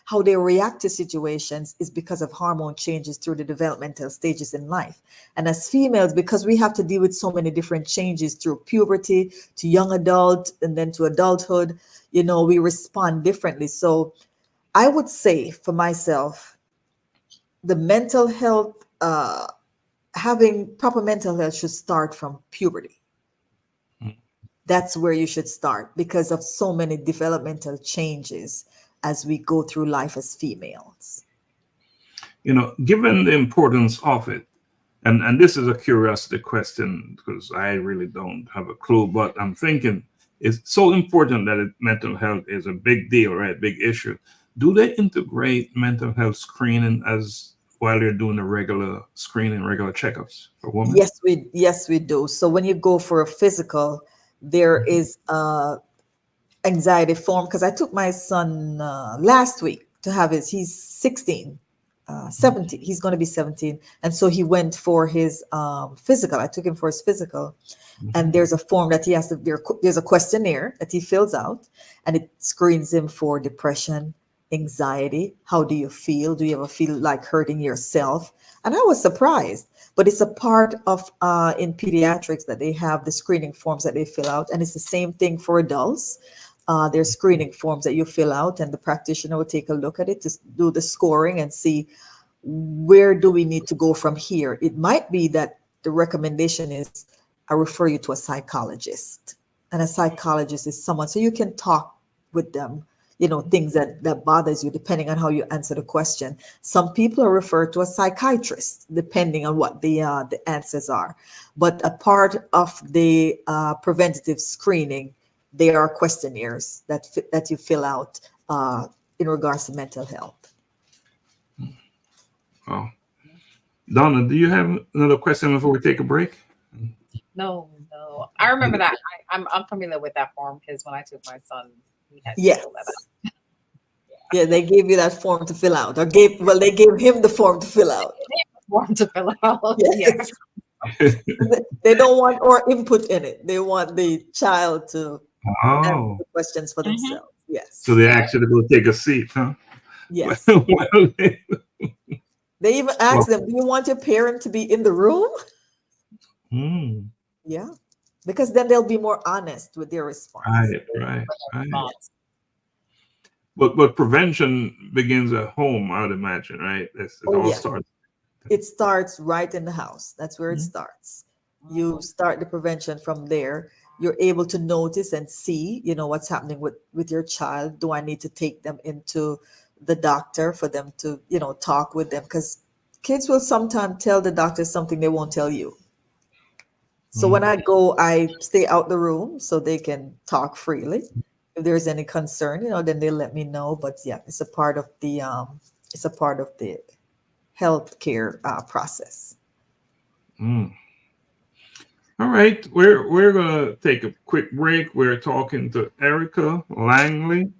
how they react to situations is because of hormone changes through the developmental stages in life. And as females, because we have to deal with so many different changes through puberty to young adult and then to adulthood, you know, we respond differently. So I would say for myself, the mental health, having proper mental health should start from puberty. That's where you should start because of so many developmental changes as we go through life as females. You know, given the importance of it, and this is a curiosity question because I really don't have a clue, but I'm thinking it's so important that mental health is a big deal, right? Big issue. Do they integrate mental health screening as while you're doing the regular screening, regular checkups for women? Yes, we do. So when you go for a physical, there is a anxiety form, because I took my son last week to have he's 16, 17, he's going to be 17. And so he went for his physical. I took him for his physical. And there's a form that he has to, there's a questionnaire that he fills out, and it screens him for depression, anxiety. How do you feel? Do you ever feel like hurting yourself? And I was surprised, but it's a part of in pediatrics that they have the screening forms that they fill out. And it's the same thing for adults. There's screening forms that you fill out, and the practitioner will take a look at it to do the scoring and see where do we need to go from here. It might be that the recommendation is I refer you to a psychologist. And a psychologist is someone, so you can talk with them, things that bothers you, depending on how you answer the question. Some people are referred to a psychiatrist, depending on what the answers are. But a part of the preventative screening, there are questionnaires that you fill out in regards to mental health. Oh, Donna, do you have another question before we take a break? No. I remember that. I'm familiar with that form because when I took my son, he had to Yes. fill that out. Yeah, they gave you that form to fill out, they gave him the form to fill out. Form to fill out. Yes. They don't want our input in it. They want the child to answer the questions for themselves. Yes. So they actually go take a seat, huh? Yes. Well, They even ask them, do you want your parent to be in the room? Yeah. Because then they'll be more honest with their response. Right. But prevention begins at home, I would imagine, right? It starts right in the house. That's where it starts. You start the prevention from there. You're able to notice and see, what's happening with your child. Do I need to take them into the doctor for them to, talk with them? Because kids will sometimes tell the doctor something they won't tell you. So when I go, I stay out the room so they can talk freely. If there's any concern, then they let me know. But yeah, it's a part of the healthcare process. All right, we're gonna take a quick break. We're talking to Erica Langley.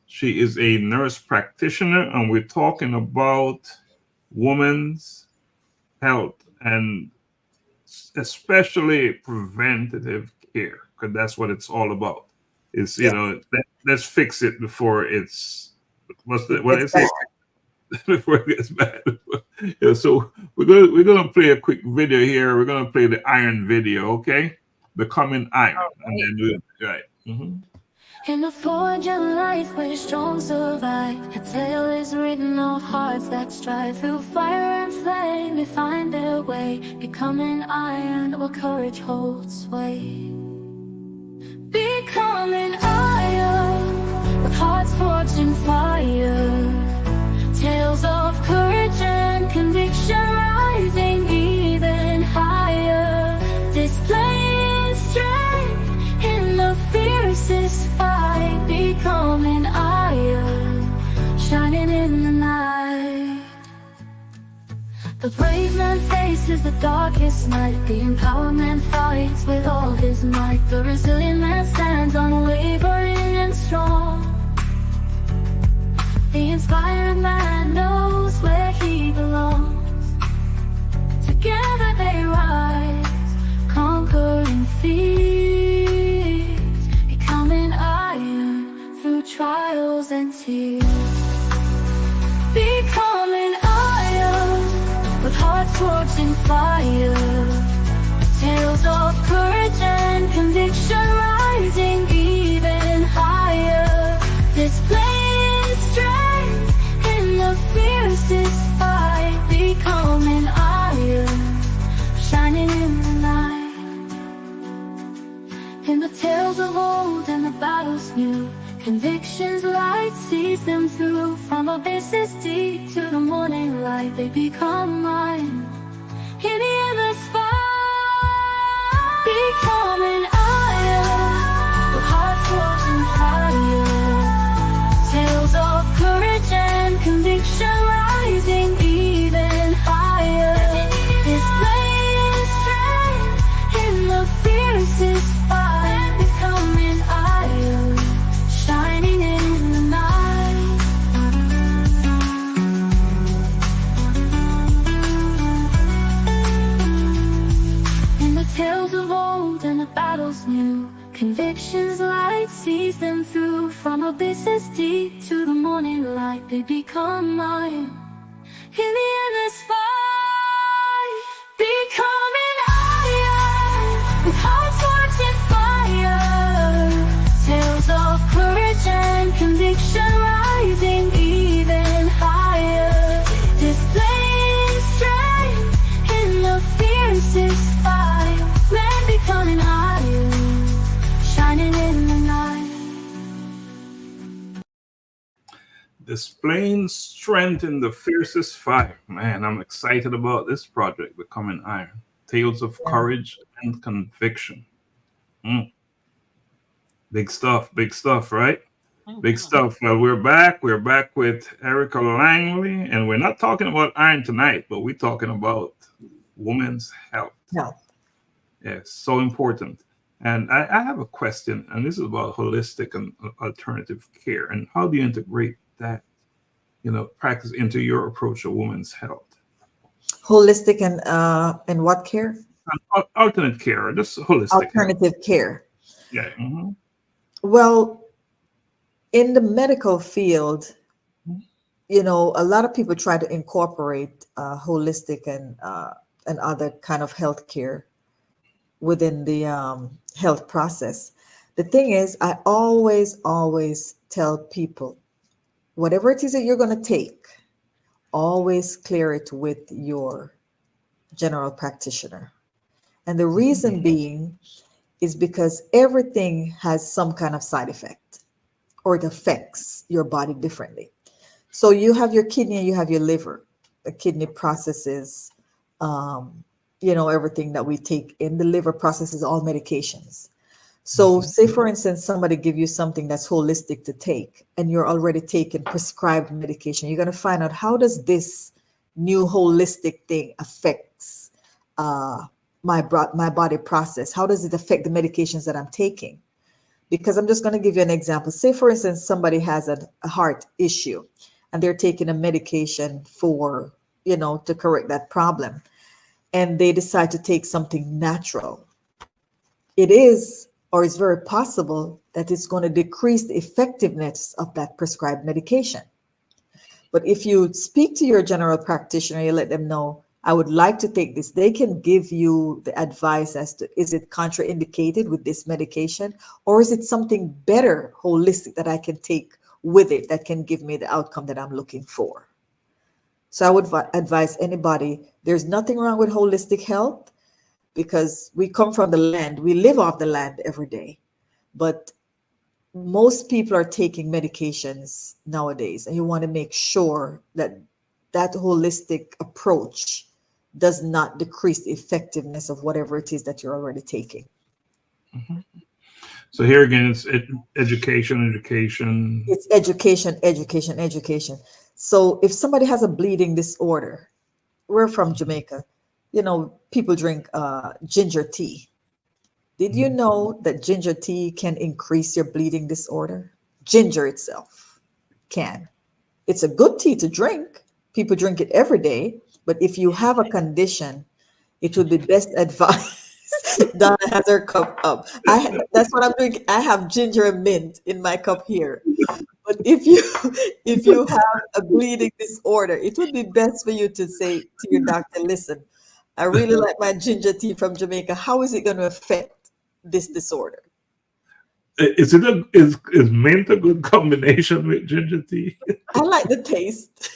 She is a nurse practitioner, and we're talking about women's health and especially preventative care, because that's what it's all about. It's let's fix it before it's before it gets bad. So we're gonna play a quick video here. We're gonna play the iron video, okay? Becoming Iron, and then do it right. In a forging life where the strong survive, a tale is written on hearts that strive. Through fire and flame they find their way, becoming iron where courage holds sway. Becoming iron with hearts forged in fire, tales of courage and conviction rising even higher, displaying strength in the fiercest fight. Becoming iron, shining in the night. The brave man faces the darkest night. The empowered man fights with all his might. The resilient man stands unwavering and strong. The inspired man knows where he belongs. Together they rise, conquering fears, becoming iron through trials and tears. Becoming iron with hearts forged in fire, tales of courage and conviction rising even higher, displaying strength in the fiercest fight. Becoming iron, shining in the night. In the tales of old and the battles new, convictions light sees them through. From abysses deep to the morning light, they become mine. In the endless fight, becoming iron with hearts forged in fire, tales of courage and conviction rising even higher, displaying strength in the fiercest fight. Becoming iron, shining in the night. In the tales of old and the battles new, convictions light sees them through. From abysses deep to the morning light, they become mine. In the endless fight, becoming iron with hearts forged in fire, tales of courage and conviction rising even higher, displaying strength in the fiercest fight. Man becoming iron, shining Displaying strength in the fiercest fire. Man, I'm excited about this project, Becoming Iron. Tales of Yeah. courage and conviction. Mm. Big stuff, right? Big Mhm. stuff. Well, we're back. We're back with Erica Langley, and we're not talking about iron tonight, but we're talking about women's health. Health. Yes, so important. And I have a question, and this is about holistic and alternative care, and how do you integrate that, practice into your approach to women's health? Holistic and what care? Alternate care, just holistic health. Alternative care. Yeah. Mhm. Well, in the medical field, a lot of people try to incorporate holistic and other kind of healthcare within the health process. The thing is, I always tell people, whatever it is that you're going to take, always clear it with your general practitioner. And the reason being is because everything has some kind of side effect, or it affects your body differently. So you have your kidney and you have your liver. The kidney processes, everything that we take in. The liver processes all medications. So say, for instance, somebody give you something that's holistic to take, and you're already taking prescribed medication. You're going to find out, how does this new holistic thing affects my body process? How does it affect the medications that I'm taking? Because I'm just going to give you an example. Say, for instance, somebody has a heart issue and they're taking a medication for, to correct that problem. And they decide to take something natural. It is, or it's very possible that it's going to decrease the effectiveness of that prescribed medication. But if you speak to your general practitioner, you let them know, I would like to take this. They can give you the advice as to, is it contraindicated with this medication, or is it something better, holistic, that I can take with it that can give me the outcome that I'm looking for? So I would advise anybody, there's nothing wrong with holistic health, because we come from the land, we live off the land every day. But most people are taking medications nowadays, and you want to make sure that that holistic approach does not decrease the effectiveness of whatever it is that you're already taking. Mhm. So here again, it's education. It's education. So if somebody has a bleeding disorder, we're from Jamaica, people drink ginger tea. Did you know that ginger tea can increase your bleeding disorder? Ginger itself can. It's a good tea to drink. People drink it every day. But if you have a condition, it would be best advised. Donna has her cup up. That's what I'm drinking. I have ginger and mint in my cup here. But if you have a bleeding disorder, it would be best for you to say to your doctor, listen, I really like my ginger tea from Jamaica. How is it going to affect this disorder? Is mint a good combination with ginger tea? I like the taste.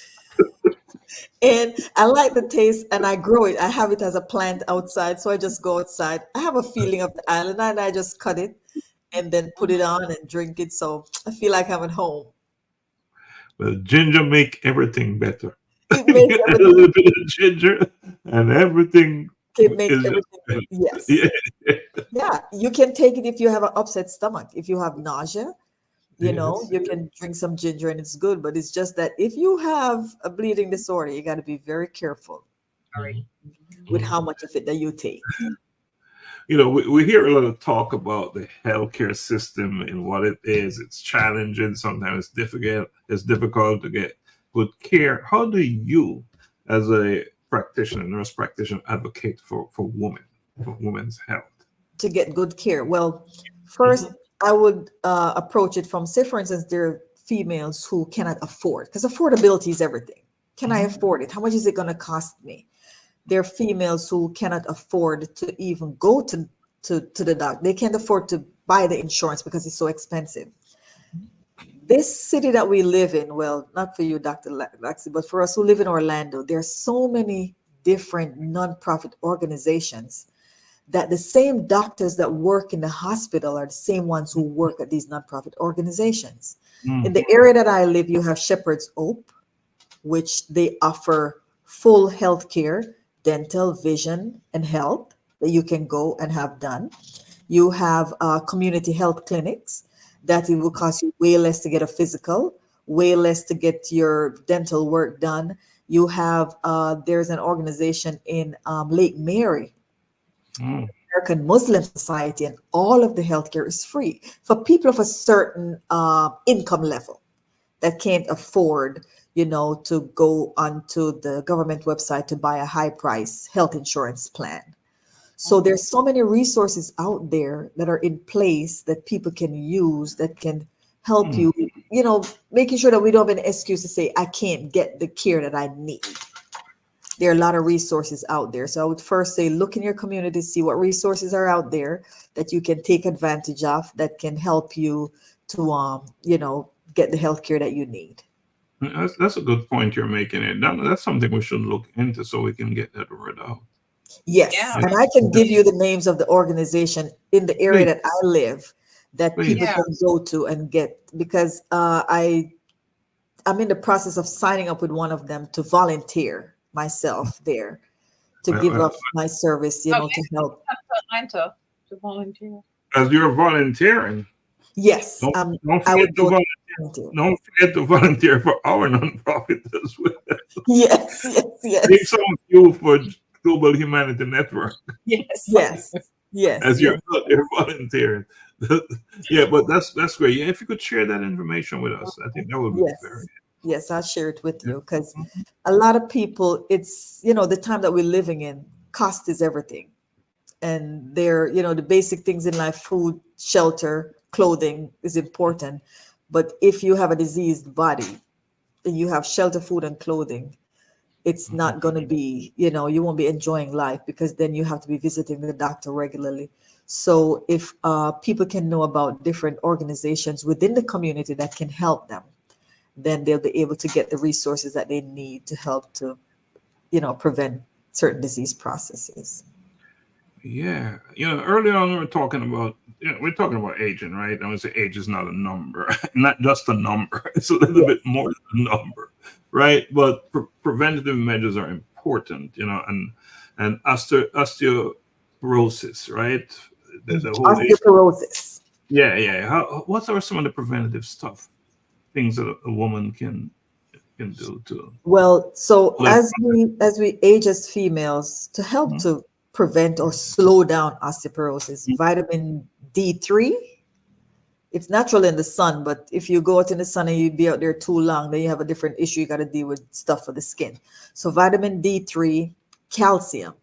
And I like the taste, and I grow it. I have it as a plant outside. So I just go outside. I have a feeling of the island, and I just cut it and then put it on and drink it. So I feel like I'm at home. Well, ginger make everything better. It makes A everything, little bit of ginger, and everything it makes is everything, yes. yeah. Yeah, you can take it if you have an upset stomach. If you have nausea, Yes. you can drink some ginger and it's good. But it's just that if you have a bleeding disorder, you got to be very careful Sorry. with how much of it that you take. We hear a lot of talk about the healthcare system and what it is. It's challenging. Sometimes it's difficult to get good care. How do you, as a nurse practitioner, advocate for women's health? To get good care? Well, first, I would approach it from, say, for instance, there are females who cannot afford, because affordability is everything. Can I afford it? How much is it going to cost me? There are females who cannot afford to even go to the doctor. They can't afford to buy the insurance because it's so expensive. This city that we live in, well, not for you, Dr. Laxley, but for us who live in Orlando, there are so many different nonprofit organizations that the same doctors that work in the hospital are the same ones who work at these nonprofit organizations. In the area that I live, you have Shepherd's Hope, which they offer full health care, dental, vision, and health that you can go and have done. You have community health clinics that it will cost you way less to get a physical, way less to get your dental work done. You have, there's an organization in Lake Mary, American Muslim Society, and all of the healthcare is free for people of a certain income level that can't afford, to go onto the government website to buy a high price health insurance plan. So there's so many resources out there that are in place that people can use that can help you, making sure that we don't have an excuse to say, I can't get the care that I need. There are a lot of resources out there. So I would first say, look in your community, see what resources are out there that you can take advantage of that can help you to, get the health care that you need. That's a good point you're making. It that's something we should look into so we can get that word out. Yes, Yeah. and I can give you the names of the organization in the area that I live that people Yeah. can go to and get, because I'm in the process of signing up with one of them to volunteer myself there to give up my service, to help. Atlanta to volunteer. As you're volunteering, Yes, don't I forget would to go. volunteer. Don't forget to volunteer for our nonprofit as well. Yes, yes, Take yes, some fuel for Global Humanity Network Yes. yes, yes, as you're yes. out there volunteering. Yeah, but that's great. Yeah, if you could share that information with us, I think that would be very. Yes, I'll share it with you, because a lot of people, it's, the time that we're living in, cost is everything. And they're, the basic things in life, food, shelter, clothing is important. But if you have a diseased body and you have shelter, food, and clothing, it's not going to be, you won't be enjoying life, because then you have to be visiting the doctor regularly. So if people can know about different organizations within the community that can help them, then they'll be able to get the resources that they need to help to, prevent certain disease processes. Yeah, earlier on we were talking about aging, right? I would say age is not a number, not just a number. It's a little bit more than a number, right? But preventative measures are important, and osteoporosis, right? The whole Osteoporosis. Yeah. What are some of the preventative things that a woman can do to? Well, so live? as we age as females, to help to prevent or slow down osteoporosis, vitamin D3, it's natural in the sun, but if you go out in the sun and you be out there too long, then you have a different issue. You got to deal with stuff for the skin. So vitamin D3, calcium,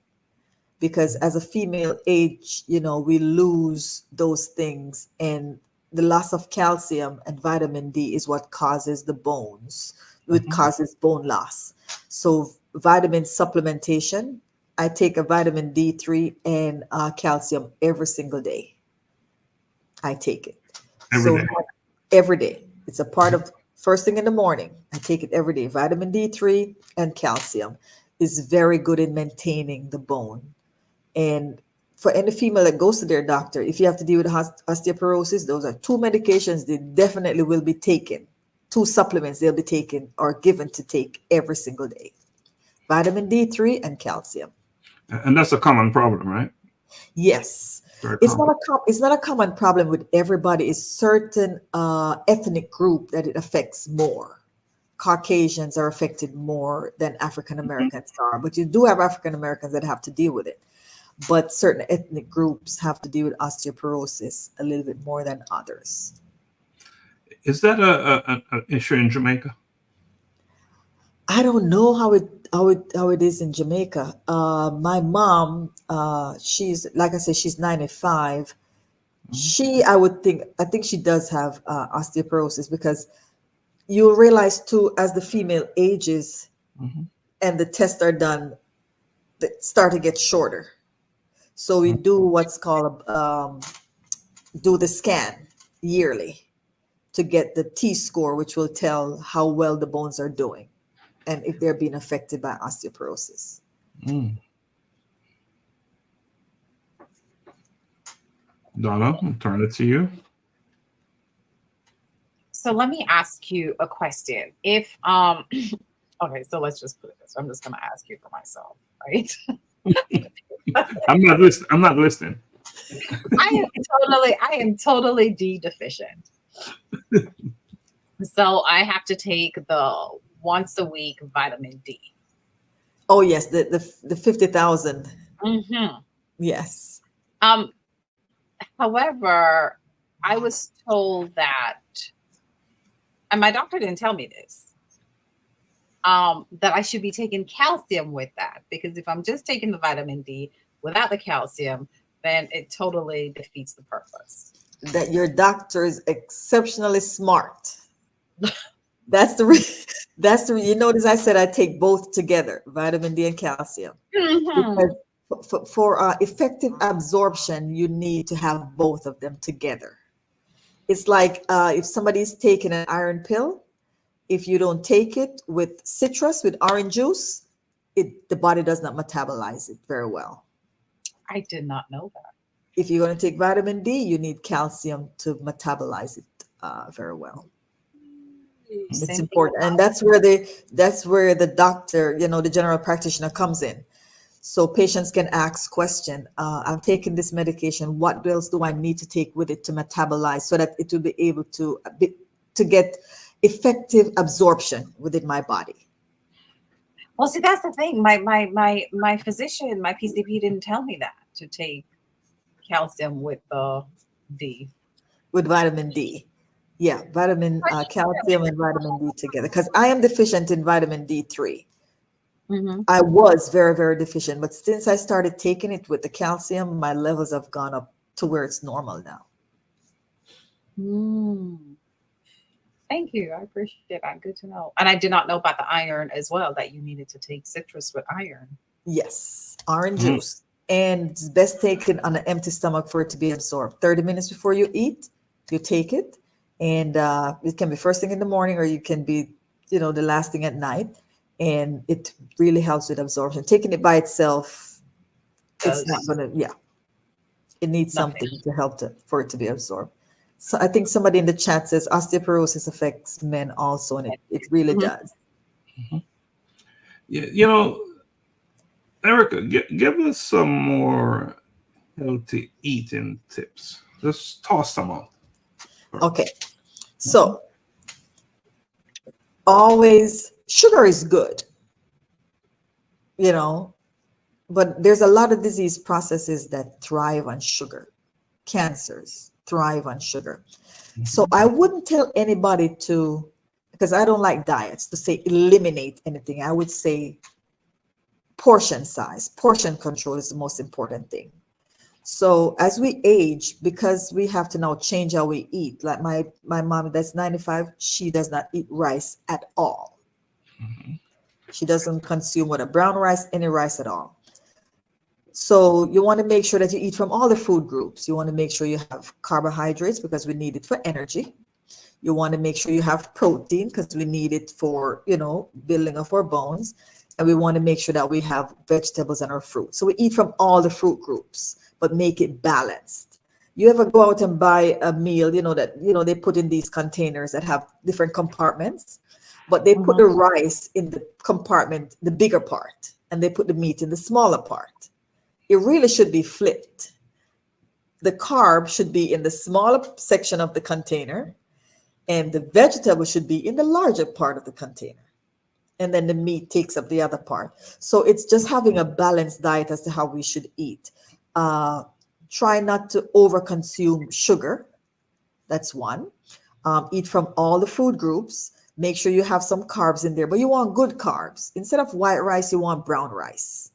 because as a female age, we lose those things, and the loss of calcium and vitamin D is what causes the bones, it causes bone loss. So vitamin supplementation, I take a vitamin D3 and calcium every single day. I take it every day. It's a part of first thing in the morning. I take it every day. Vitamin D3 and calcium is very good in maintaining the bone. And for any female that goes to their doctor, if you have to deal with osteoporosis, those are two medications they definitely will be taken. Two supplements they'll be taking or given to take every single day. Vitamin D3 and calcium. And that's a common problem, right? Yes. It's not a common problem with everybody. It's certain ethnic group that it affects more. Caucasians are affected more than African Americans are, but you do have African Americans that have to deal with it. But certain ethnic groups have to deal with osteoporosis a little bit more than others. Is that an issue in Jamaica? I don't know how it is in Jamaica. My mom, she's, like I said, she's 95. I think she does have osteoporosis, because you'll realize too, as the female ages and the tests are done, they start to get shorter. So we do what's called do the scan yearly to get the T-score, which will tell how well the bones are doing and if they're being affected by osteoporosis. Donna, I'll turn it to you. So let me ask you a question. If okay, so let's just put it this way. I'm just gonna ask you for myself, right? I'm not listening. I'm not listening. I am totally D deficient. So I have to take the once a week vitamin D. Oh yes, the 50,000. Mm-hmm. Yes. However, I was told that, and my doctor didn't tell me this, that I should be taking calcium with that, because if I'm just taking the vitamin D without the calcium, then it totally defeats the purpose. That your doctor is exceptionally smart. That's the you notice I said I take both together, vitamin D and calcium. Mm-hmm. Because for effective absorption, you need to have both of them together. It's like if somebody's taking an iron pill, if you don't take it with citrus, with orange juice, the body does not metabolize it very well. I did not know that. If you're going to take vitamin D, you need calcium to metabolize it very well. It's important, and that's where the doctor, the general practitioner comes in. So patients can ask question, I'm taking this medication, what else do I need to take with it to metabolize so that it will be able to get effective absorption within my body? Well, see, that's the thing. My physician, my PCP didn't tell me that to take calcium with the D. With vitamin D. Yeah, calcium and vitamin D together. Because I am deficient in vitamin D3. Mm-hmm. I was very, very deficient, but since I started taking it with the calcium, my levels have gone up to where it's normal now. Thank you. I appreciate that. Good to know. And I did not know about the iron as well, that you needed to take citrus with iron. Yes, orange juice. And it's best taken on an empty stomach for it to be absorbed. 30 minutes before you eat, you take it. And it can be first thing in the morning, or you can be, the last thing at night. And it really helps with absorption. Taking it by itself, it's not going to, it needs something to help for it to be absorbed. So I think somebody in the chat says osteoporosis affects men also, and it really does. Mm-hmm. Yeah, Erica, give us some more healthy eating tips. Just toss some out. Okay. So always, sugar is good, but there's a lot of disease processes that thrive on sugar. Cancers thrive on sugar. So I wouldn't tell anybody because I don't like diets, to say eliminate anything. I would say portion size, portion control is the most important thing. So as we age, because we have to now change how we eat, like my mom that's 95, she does not eat rice at all. She doesn't consume whether brown rice, any rice at all. So you want to make sure that you eat from all the food groups. You want to make sure you have carbohydrates because we need it for energy. You want to make sure you have protein because we need it for, building of our bones. And we want to make sure that we have vegetables and our fruit. So we eat from all the fruit groups, but make it balanced. You ever go out and buy a meal, they put in these containers that have different compartments, but they put the rice in the compartment, the bigger part, and they put the meat in the smaller part. It really should be flipped. The carb should be in the smaller section of the container, and the vegetable should be in the larger part of the container. And then the meat takes up the other part. So it's just having a balanced diet as to how we should eat. Try not to overconsume sugar. That's one. Eat from all the food groups. Make sure you have some carbs in there, but you want good carbs. Instead of white rice, you want brown rice.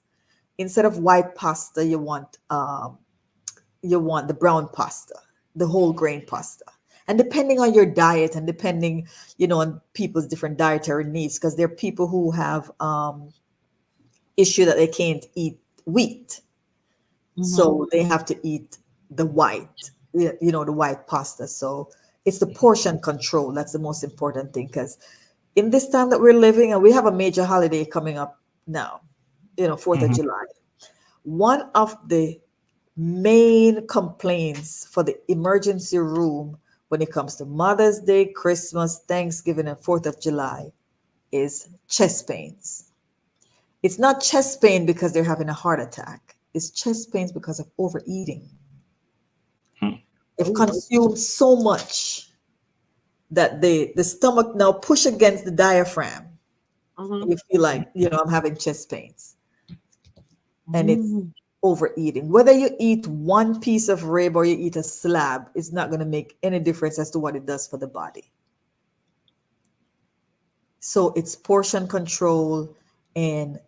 Instead of white pasta, you want the brown pasta, the whole grain pasta. And depending on your diet and depending, on people's different dietary needs, because there are people who have issue that they can't eat wheat. So they have to eat the white, the white pasta. So it's the portion control. That's the most important thing, because in this time that we're living, and we have a major holiday coming up now, 4th of July. One of the main complaints for the emergency room when it comes to Mother's Day, Christmas, Thanksgiving, and 4th of July is chest pains. It's not chest pain because they're having a heart attack. It's chest pains because of overeating. They've consumed so much that the stomach now push against the diaphragm. You feel like, I'm having chest pains. And it's overeating. Whether you eat one piece of rib or you eat a slab, it's not going to make any difference as to what it does for the body. So it's portion control and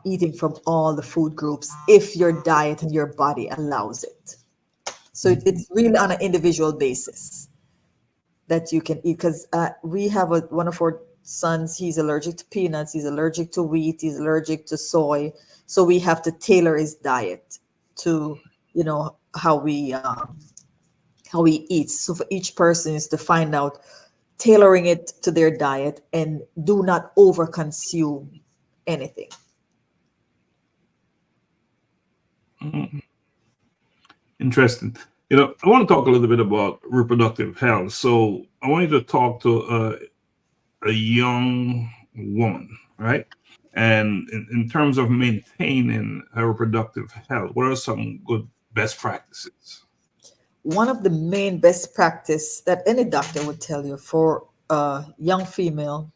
eating from all the food groups if your diet and your body allows it. So it's really on an individual basis that you can eat, because we have one of our sons, he's allergic to peanuts, he's allergic to wheat, he's allergic to soy. So we have to tailor his diet to, how we eat. So for each person is to find out, tailoring it to their diet, and do not over consume anything. Interesting. I want to talk a little bit about reproductive health. So I want you to talk to a young woman, right? And in terms of maintaining her reproductive health, what are some good best practices? One of the main best practice that any doctor would tell you for a young female,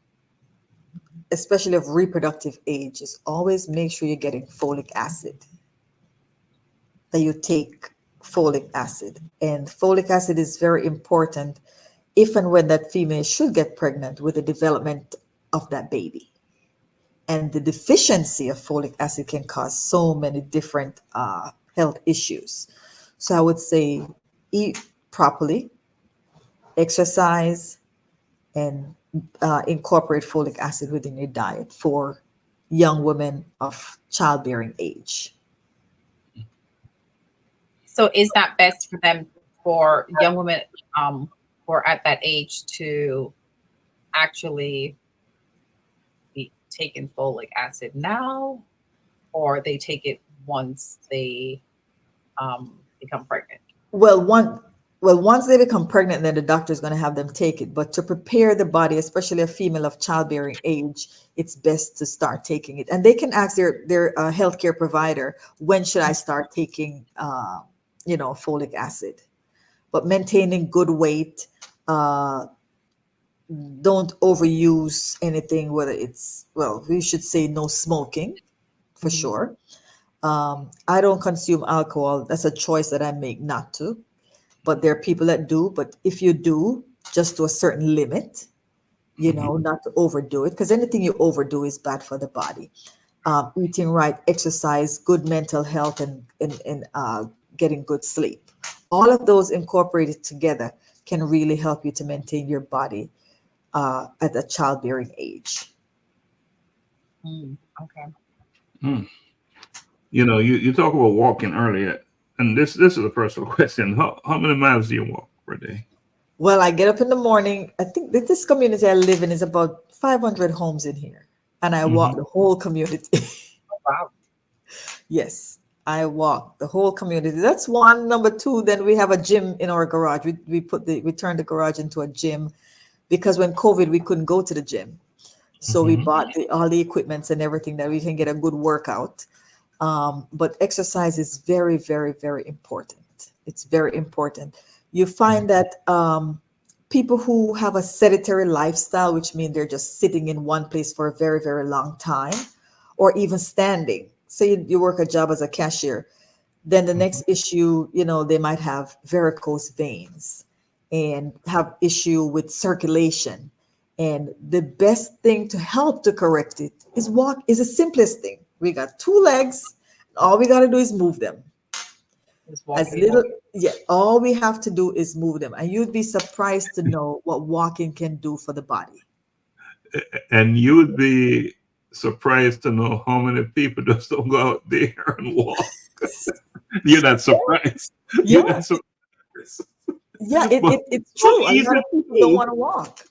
especially of reproductive age, is always make sure you're getting folic acid, that you take folic acid. And folic acid is very important if and when that female should get pregnant with the development of that baby. And the deficiency of folic acid can cause so many different health issues. So I would say eat properly, exercise, and incorporate folic acid within your diet for young women of childbearing age. So is that best for them, for young women who are at that age, to actually be taking folic acid now, or they take it once they become pregnant? Well, once they become pregnant, then the doctor is going to have them take it. But to prepare the body, especially a female of childbearing age, it's best to start taking it. And they can ask their healthcare provider, when should I start taking folic acid? But maintaining good weight, don't overuse anything, whether it's, we should say no smoking for sure. I don't consume alcohol. That's a choice that I make not to. But there are people that do. But if you do, just to a certain limit, not to overdo it, because anything you overdo is bad for the body. Eating right, exercise, good mental health, and getting good sleep. All of those incorporated together can really help you to maintain your body at a childbearing age. Okay. You talk about walking earlier, and this is a personal question. How many miles do you walk per day? Well, I get up in the morning. I think that this community I live in is about 500 homes in here, and I walk the whole community. Wow. Yes, I walk the whole community. That's one. Number two, then we have a gym in our garage. We turned the garage into a gym because when COVID, we couldn't go to the gym. So we bought all the equipments and everything that we can get a good workout. But exercise is very, very, very important. It's very important. You find that people who have a sedentary lifestyle, which means they're just sitting in one place for a very, very long time, or even standing. Say you work a job as a cashier, then the next issue, they might have varicose veins and have issue with circulation. And the best thing to help to correct it is walk. Is the simplest thing. We got two legs. All we got to do is move them. All we have to do is move them. And you'd be surprised to know what walking can do for the body. And you would be surprised to know how many people just don't go out there and walk. You're not surprised. Yeah. You're not surprised. Yeah, it's true. A lot of people don't want to walk.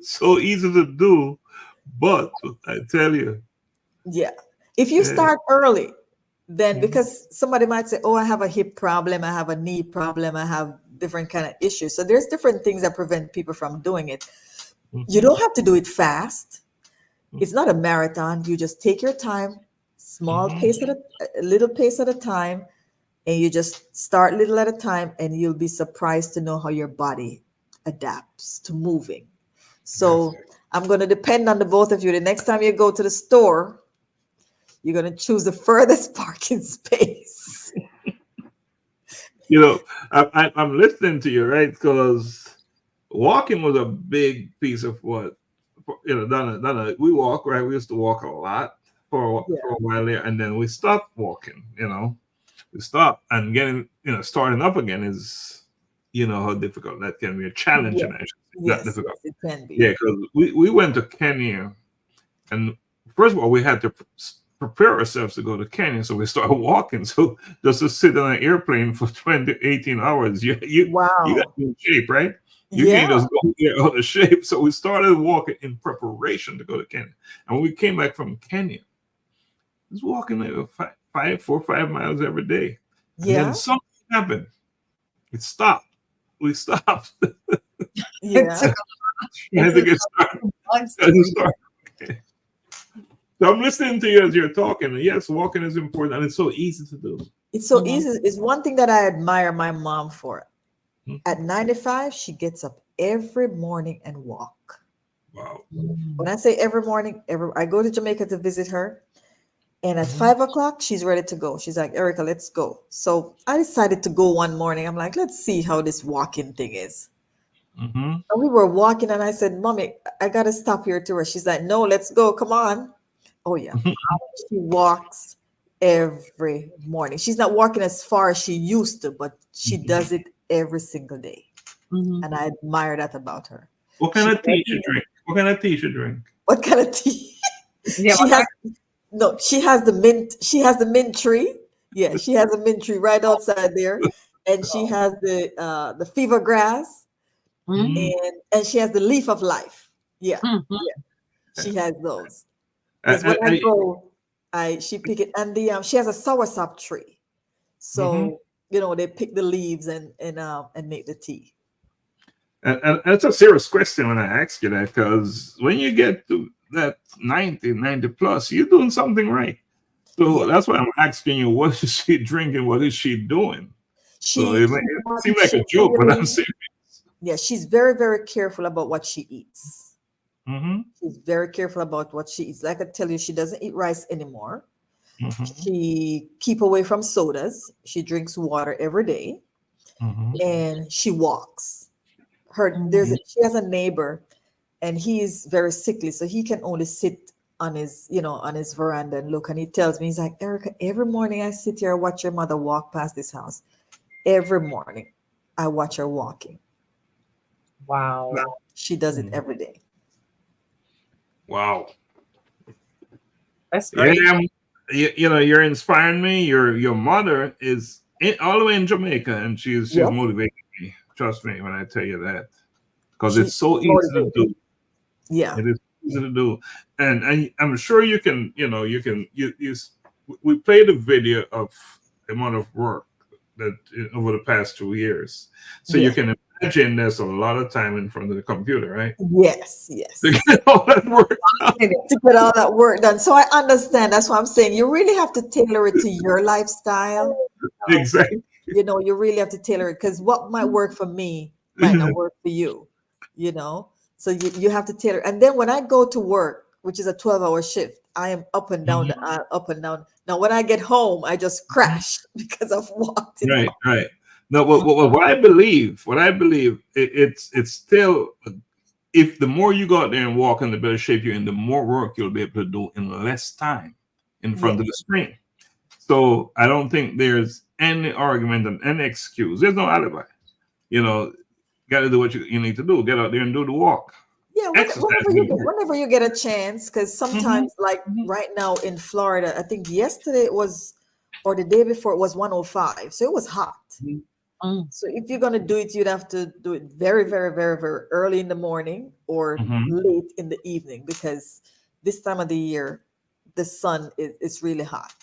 So easy to do, but I tell you. Yeah. If you start early, then because somebody might say, oh, I have a hip problem, I have a knee problem, I have different kind of issues. So there's different things that prevent people from doing it. You don't have to do it fast. It's not a marathon. You just take your time, small pace at a little pace at a time, and you just start little at a time, and you'll be surprised to know how your body adapts to moving. So I'm going to depend on the both of you. The next time you go to the store, you're going to choose the furthest parking space. You know, I'm listening to you, right? Because walking was a big piece of what, you know, Donna, we walk, right? We used to walk a lot for a while there, and then we stopped walking, you know. We stopped, and getting, you know, starting up again is, you know, how difficult that can be. A challenge, and not difficult. Yes, it can be. Yeah, because we went to Kenya, and first of all, we had to prepare ourselves to go to Kenya, so we started walking. So just to sit on an airplane for 18 hours, you got in shape, right? You can't just go there out of shape. So we started walking in preparation to go to Kenya. And when we came back from Kenya, I was walking like 4 or 5 miles every day. And then something happened. It stopped. We stopped. Yeah. I had to get started. So I'm listening to you as you're talking. And yes, walking is important, and it's so easy to do. It's so easy. It's one thing that I admire my mom for. At 95, she gets up every morning and walk. Wow. When I say every morning, I go to Jamaica to visit her, and at 5 o'clock, she's ready to go. She's like, Erica, let's go. So I decided to go one morning. I'm like, let's see how this walking thing is. And we were walking, and I said, Mommy, I got to stop here to her. She's like, no, let's go. Come on. Oh, yeah. She walks every morning. She's not walking as far as she used to, but she does it every single day. And I admire that about her. What kind of tea you drink? What kind of tea you drink? What kind of tea? Yeah, she has the mint. She has the mint tree. Yeah, she has a mint tree right outside there, and she has the fever grass, and she has the leaf of life. Yeah, she has those. Because when I go, she pick it, and she has a soursop tree. So you know, they pick the leaves and make the tea. And it's a serious question when I ask you that, because when you get to that 90 plus, you're doing something right. So that's why I'm asking you, what is she drinking? What is she doing? So it seems like a joke, but I'm serious. Yeah, she's very, very careful about what she eats. She's very careful about what she eats. Like I tell you, she doesn't eat rice anymore. She keep away from sodas. She drinks water every day, and she walks. She has a neighbor, and he is very sickly, so he can only sit on his veranda and look. And he tells me, he's like, Erica, every morning I sit here and watch your mother walk past this house. Every morning I watch her walking. Wow. She does it every day. Wow. That's great. Yeah, you know, you're inspiring me. Your mother is all the way in Jamaica, and she's motivating me. Trust me when I tell you that, because it's so easy to do. Yeah, it is easy to do, and I'm sure you can. You know, you can. We played a video of the amount of work that over the past 2 years, so you can imagine there's a lot of time in front of the computer, right? Yes. To get all that work done. To get all that work done. So I understand. That's why I'm saying you really have to tailor it to your lifestyle. Exactly. You know, you really have to tailor it, because what might work for me might not work for you. You know, so you have to tailor. And then when I go to work, which is a 12-hour shift, I am up and down the aisle, up and down. Now, when I get home, I just crash because I've walked. Right. No, what I believe, it's still, if the more you go out there and walk in, the better shape you're in, the more work you'll be able to do in less time in front of the screen. So I don't think there's any argument and any excuse. There's no alibi. You know, got to do what you need to do. Get out there and do the walk. Yeah, whenever you get a chance, because sometimes, like right now in Florida, I think yesterday it was, or the day before, it was 105. So it was hot. So if you're going to do it, you'd have to do it very, very, very, very early in the morning or late in the evening, because this time of the year, the sun is really hot.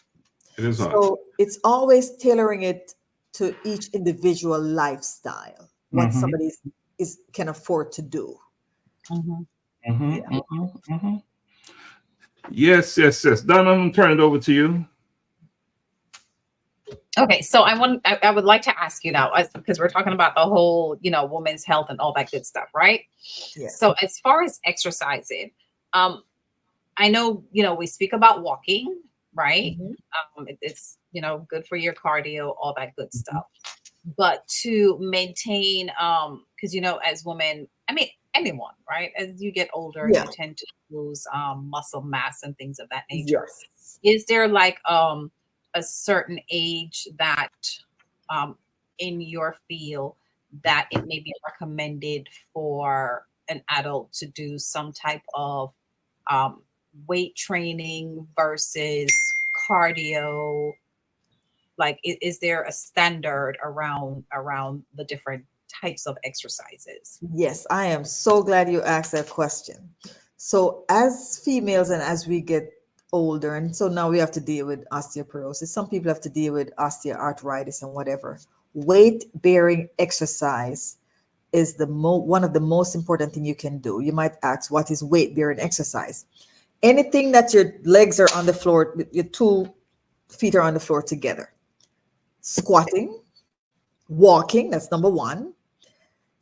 It is hard. So it's always tailoring it to each individual lifestyle, what Mm-hmm. somebody can afford to do. Mhm. Mm-hmm. Yeah. Mm-hmm. Mm-hmm. Yes, yes, yes. Donna, I'm gonna turn it over to you. Okay, so I would like to ask you now, because we're talking about the whole, women's health and all that good stuff, right? Yeah. So as far as exercising, I know, we speak about walking, right? Mhm. It's, good for your cardio, all that good stuff. But to maintain, because, as women, I mean, anyone, right? As you get older, Yeah. you tend to lose muscle mass and things of that nature. Yes. Is there like a certain age that in your field that it may be recommended for an adult to do some type of um, weight training versus cardio? Like, is there a standard around the different types of exercises? Yes, I am so glad you asked that question. So, as females and as we get older, and so now we have to deal with osteoporosis, some people have to deal with osteoarthritis and whatever. Weight bearing exercise is one of the most important thing you can do. You might ask, what is weight bearing exercise? Anything that your legs are on the floor, your 2 feet are on the floor together. Squatting, walking, that's number one.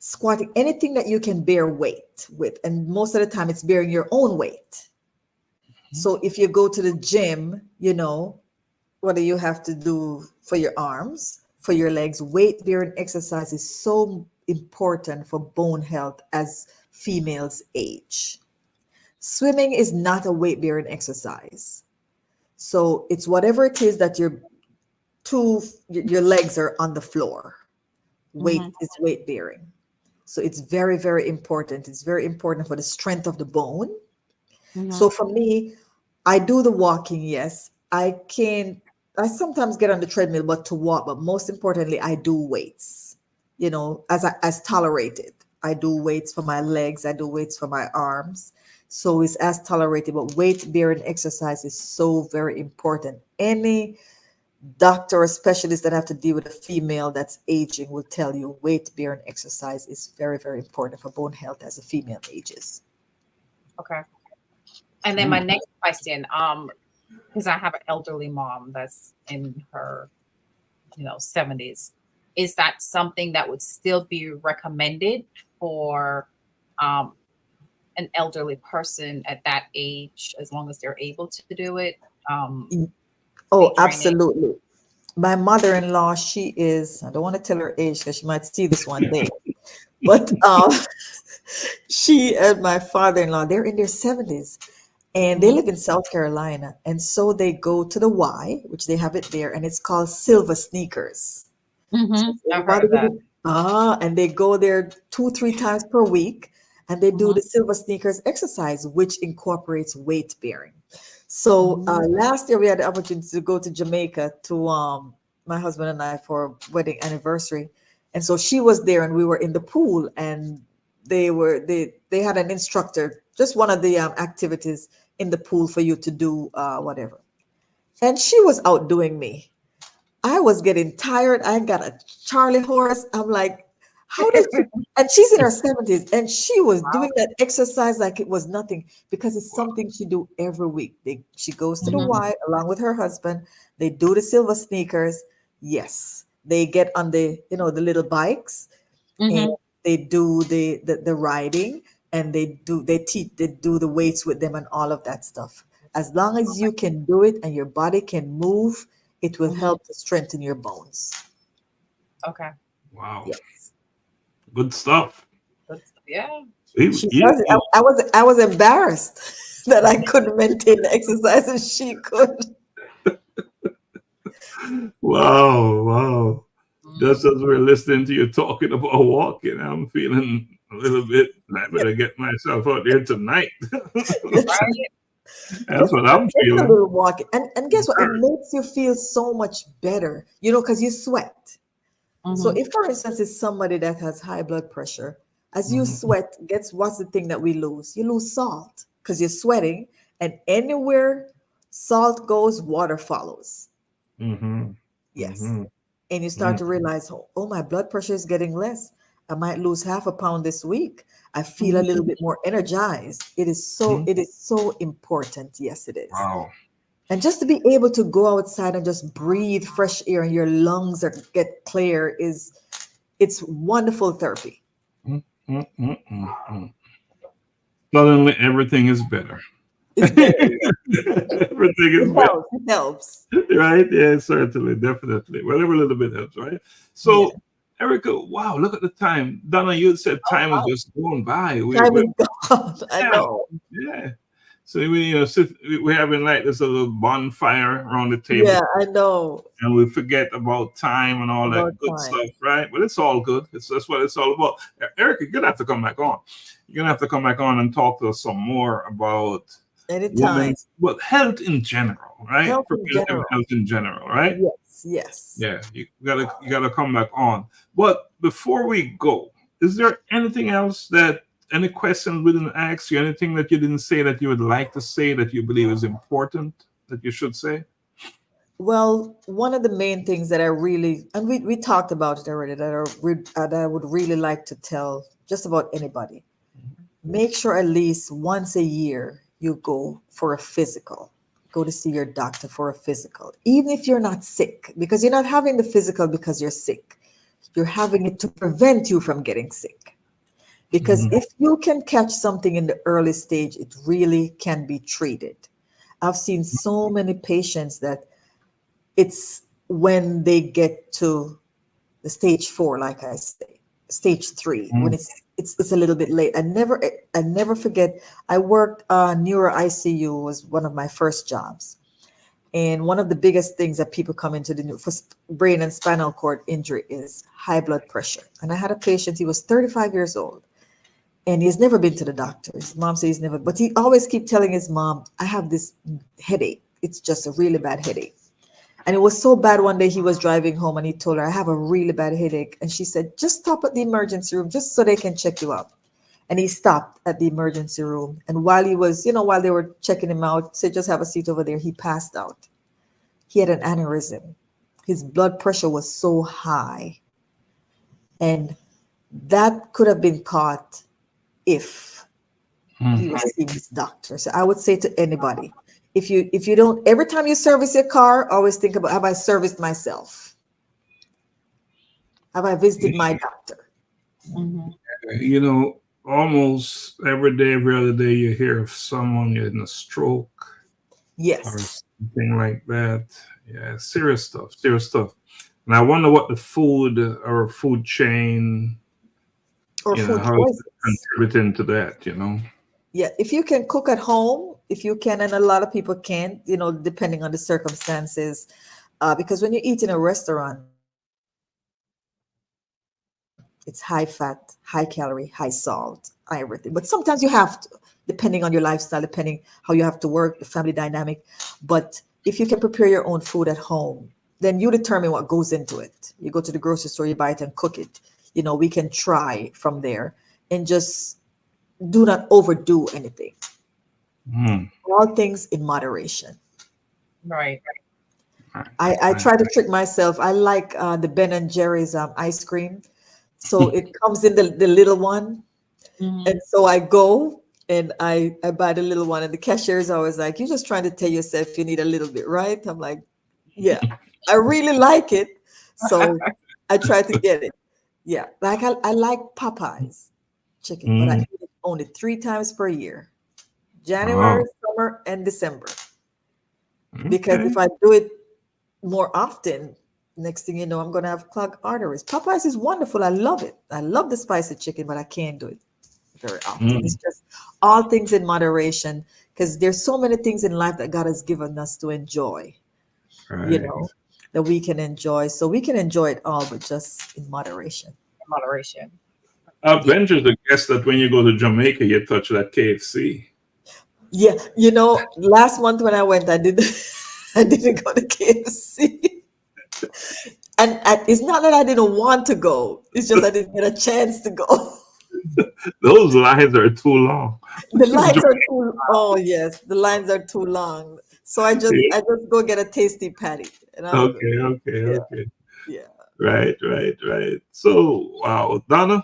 Squatting, anything that you can bear weight with, and most of the time it's bearing your own weight. So if you go to the gym, what do you have to do for your arms, for your legs? Weight bearing exercise is so important for bone health as females age. Swimming is not a weight bearing exercise. So it's whatever it is that your legs are on the floor. Weight Mhm. is weight bearing. So it's very, very important. It's very important for the strength of the bone. Mhm. So for me, I do the walking, yes. I sometimes get on the treadmill, but to walk, but most importantly, I do weights, as tolerated. I do weights for my legs, I do weights for my arms. So it's as tolerated, but weight bearing exercise is so very important. Any doctor or specialist that have to deal with a female that's aging will tell you weight bearing exercise is very, very important for bone health as a female ages. Okay. And then my next question, because I have an elderly mom that's in her, 70s, is that something that would still be recommended for um, an elderly person at that age, as long as they're able to do it? Oh, Weight training. absolutely. My mother-in-law, she is, I don't want to tell her age because she might see this one day, but she and my father-in-law, they're in their 70s and they Mhm. live in South Carolina. And so they go to the Y, which they have it there, and it's called Silver Sneakers. So I've heard everybody of that. and they go there 2, 3 times per week and they do Mhm. the Silver Sneakers exercise, which incorporates weight bearing. So last year we had the opportunity to go to Jamaica to my husband and I for wedding anniversary, and so she was there, and we were in the pool, and they had an instructor, just one of the activities in the pool for you to do whatever, and she was outdoing me. I was getting tired. I got a Charlie horse. I'm like, how did she? And she's in her 70s and she was doing that exercise like it was nothing because it's something she do every week. She goes to the Mhm. Y along with her husband. They do the Silver Sneakers. Yes, they get on the little bikes and Mhm. they do the riding and they do the weights with them and all of that stuff. As long as you can do it and your body can move, it will Mhm. help to strengthen your bones. Okay. Wow. Yes. Good stuff. Yeah. She does it. I was embarrassed that I couldn't maintain the exercise as she could. Wow, wow. Mhm. Just as we're listening to you talking about walking, I'm feeling a little bit, I better get myself out there tonight. Right. That's what I'm Just a feeling. little walking. And guess what? It makes you feel so much better, because you sweat. So Mhm. if, for instance, it's somebody that has high blood pressure, as you Mhm. sweat, guess what's the thing that we lose? You lose salt because you're sweating, and anywhere salt goes, water follows. Mm-hmm. Yes. Mm-hmm. And you start to realize, oh, my blood pressure is getting less. I might lose half a pound this week. I feel a little bit more energized. Mm-hmm. It is so important. Yes, it is. Wow. And just to be able to go outside and just breathe fresh air and your lungs get clear it's wonderful therapy. Mm-hmm. Suddenly, everything is better. It's better. Everything is It better. helps. It helps. Right? Yeah, certainly, definitely. Whatever little bit helps, right? Yeah. So, Erica, wow, look at the time. Donna, you said time was just going by. Time is gone. I Yeah, know. yeah. So we, we're having like this little bonfire around the table, Yeah, I know. and we forget about time and all About that good time. stuff, right? But it's all good. That's what it's all about. Erica, you're gonna have to come back on. You're gonna have to come back on and talk to us some more about Anytime. women's, well, health in general, right? Health in Preventative general. health in general, right? Yes, yes. Yeah, you gotta come back on. But before we go, is there anything else any questions we didn't ask you, anything that you didn't say that you would like to say that you believe is important that you should say? Well, one of the main things that I really, and we talked about it already, that I would really like to tell just about anybody, make sure at least once a year you go for a physical. Go to see your doctor for a physical, even if you're not sick, because you're not having the physical because you're sick. You're having it to prevent you from getting sick. Because if you can catch something in the early stage, it really can be treated. I've seen so many patients that it's when they get to the stage 4, like I say, stage 3, when it's a little bit late. I never forget. I worked neuro ICU was one of my first jobs, and one of the biggest things that people come into for brain and spinal cord injury is high blood pressure. And I had a patient. He was 35 years old, and he's never been to the doctor. His mom says he's never, but he always keep telling his mom, "I have this headache. It's just a really bad headache." And it was so bad one day he was driving home and he told her, "I have a really bad headache." And she said, "Just stop at the emergency room just so they can check you out." And he stopped at the emergency room. And while he was, while they were checking him out, said, "Just have a seat over there," he passed out. He had an aneurysm. His blood pressure was so high. And that could have been caught if he was seeing his doctor. So I would say to anybody, if you don't, every time you service your car, always think about, have I serviced myself? Have I visited my doctor? Almost every day, every other day, you hear of someone getting a stroke or Yes. something like that. Yeah, serious stuff, serious stuff. And I wonder what the food or food chain, Or food how it's choices. contributing to that, Yeah, if you can cook at home, if you can, and a lot of people can't, depending on the circumstances, because when you eat in a restaurant, it's high fat, high calorie, high salt, everything. But sometimes you have to, depending on your lifestyle, depending how you have to work, the family dynamic. But if you can prepare your own food at home, then you determine what goes into it. You go to the grocery store, you buy it and cook it. We can try from there and just do not overdo anything. All things in moderation. Right. I try to trick myself. I like the Ben and Jerry's ice cream. So it comes in the little one. And so I go and I buy the little one. And the cashier is always like, "You're just trying to tell yourself you need a little bit, right?" I'm like, "Yeah, I really like it." So I try to get it. Yeah. Like I like Popeyes chicken, but I eat it only 3 times per year. January, summer, and December. Because if I do it more often, next thing you know, I'm going to have clogged arteries. Popeyes is wonderful. I love it. I love the spicy chicken, but I can't do it very often. It's just all things in moderation, because there's so many things in life that God has given us to enjoy, that we can enjoy. So we can enjoy it all, but just in moderation. Moderation. I've ventured to guess that when you go to Jamaica, you touch that KFC. Yeah, last month when I went, I didn't go to KFC. And it's not that I didn't want to go. It's just I didn't get a chance to go. Those lines are too long. The lines are too. Oh yes, the lines are too long. So I just go get a tasty patty And I'm good. Yeah. Okay. Yeah. Right. So, wow, Donna,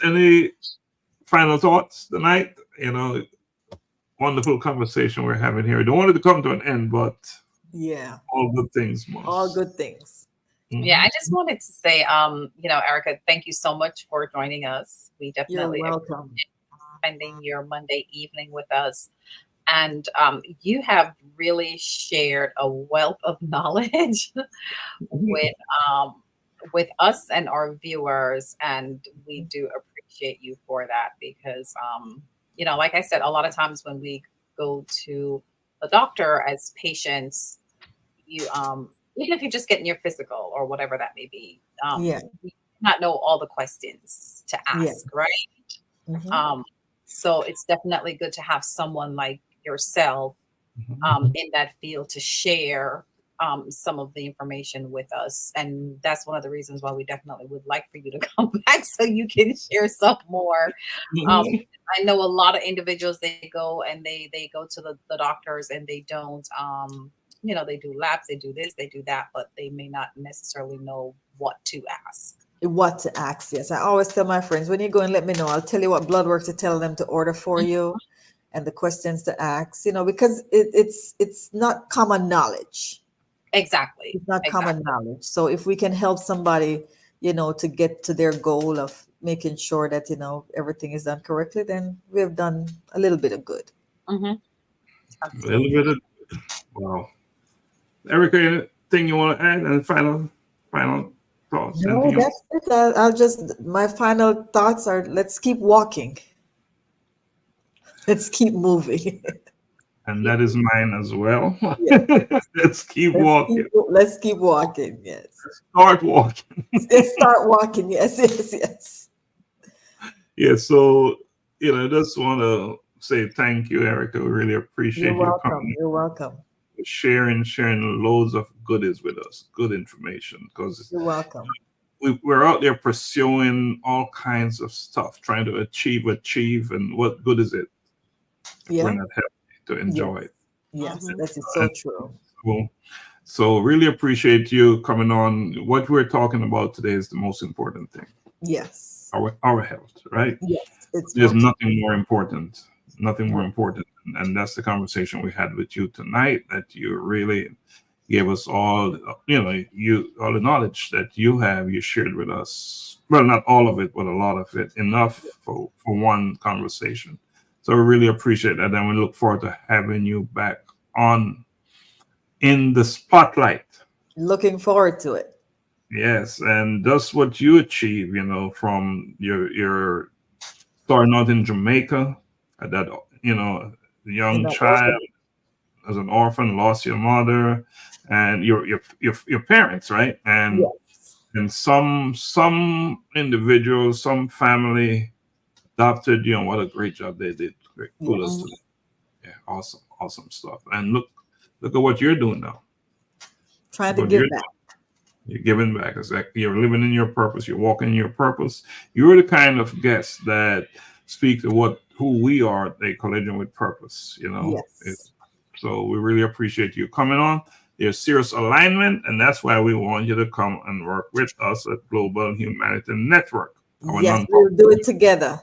any final thoughts tonight? Wonderful conversation we're having here. I don't want it to come to an end, but Yeah. all good things must. All good things. Yeah, I just wanted to say, Erica, thank you so much for joining us. We definitely You're welcome. spending your Monday evening with us. And you have really shared a wealth of knowledge with us and our viewers. And we do appreciate you for that because, like I said, a lot of times when we go to the doctor as patients, you even if you're just getting your physical or whatever that may be, Yeah. we do not know all the questions to ask, right? Mhm. So it's definitely good to have someone like yourself in that field to share some of the information with us. And that's one of the reasons why we definitely would like for you to come back so you can share some more. I know a lot of individuals, they go and they go to the doctors and they don't, they do labs, they do this, they do that, but they may not necessarily know what to ask. What to ask? Yes, I always tell my friends, when you go and let me know, I'll tell you what blood work to tell them to order for you, and the questions to ask. Because it's not common knowledge. Exactly. It's not common knowledge. So if we can help somebody, to get to their goal of making sure that everything is done correctly, then we have done a little bit of good. A little bit of wow. Erica, anything you want to add? And final thoughts? No, that's it. I'll just, my final thoughts are, let's keep walking. Let's keep moving. And that is mine as well. Yeah. Let's keep walking. Let's keep walking. Yes. Start walking. Let's start walking. Yes. Yeah. So, I just want to say thank you, Erica. We really appreciate You're welcome. coming. You're welcome. Sharing loads of goodies with us, good information. Because you're welcome. We're out there pursuing all kinds of stuff, trying to achieve, and what good is it? Yeah. We're not happy to enjoy it. Yes, that is so true. So really appreciate you coming on. What we're talking about today is the most important thing. Yes. Our health, right? Yes. There's nothing more important. Nothing more important. And that's the conversation we had with you tonight, that you really gave us all, all the knowledge that you have, you shared with us. Well, not all of it, but a lot of it. Enough for one conversation. So we really appreciate that. And we look forward to having you back on in the spotlight. Looking forward to it. Yes. And that's what you achieve, from your starting out in Jamaica, that, young child as an orphan, lost your mother and your parents, right? And yes. And some individuals, some family adopted you, what a great job they did. Great. Kudos to them. Yeah, awesome stuff. And look at what you're doing now. Trying to give back. You're giving back. It's like you're living in your purpose. You're walking in your purpose. You're the kind of guest that speak to who we are at a Collision with Purpose. Yes. So we really appreciate you coming on. There's serious alignment, and that's why we want you to come and work with us at Global Humanity Network. Yes, we'll do it together.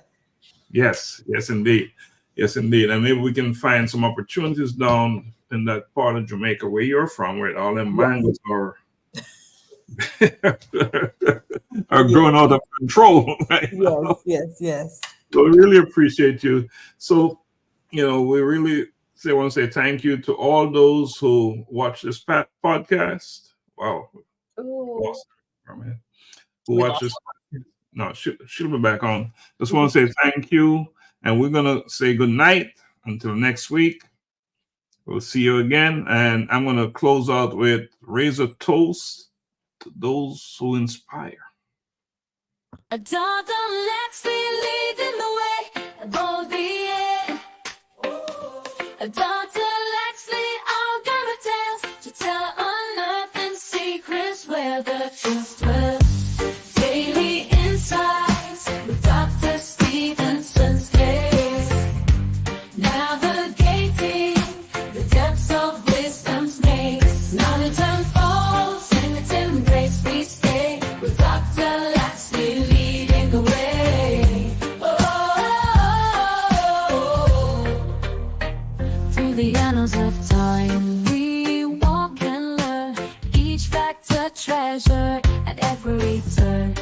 Yes, indeed. And maybe we can find some opportunities down in that part of Jamaica where you're from, where all them mangoes are growing out of control. Right? Yes. So we really appreciate you. So, we really want to say thank you to all those who watch this podcast. Wow. Lost her, man. Who watch this? No, she'll be back on. Just want to say thank you. And we're going to say good night until next week. We'll see you again. And I'm going to close out with raise a toast to those who inspire. Dr. Laxley leading the way above the air. Dr. Laxley, I've got a tale to tell, unearthing secrets where the truth dwells. Daily insights with Dr. Stephenson's case. Navigating the depths of wisdom's maze. Knowledge and treasure at every turn.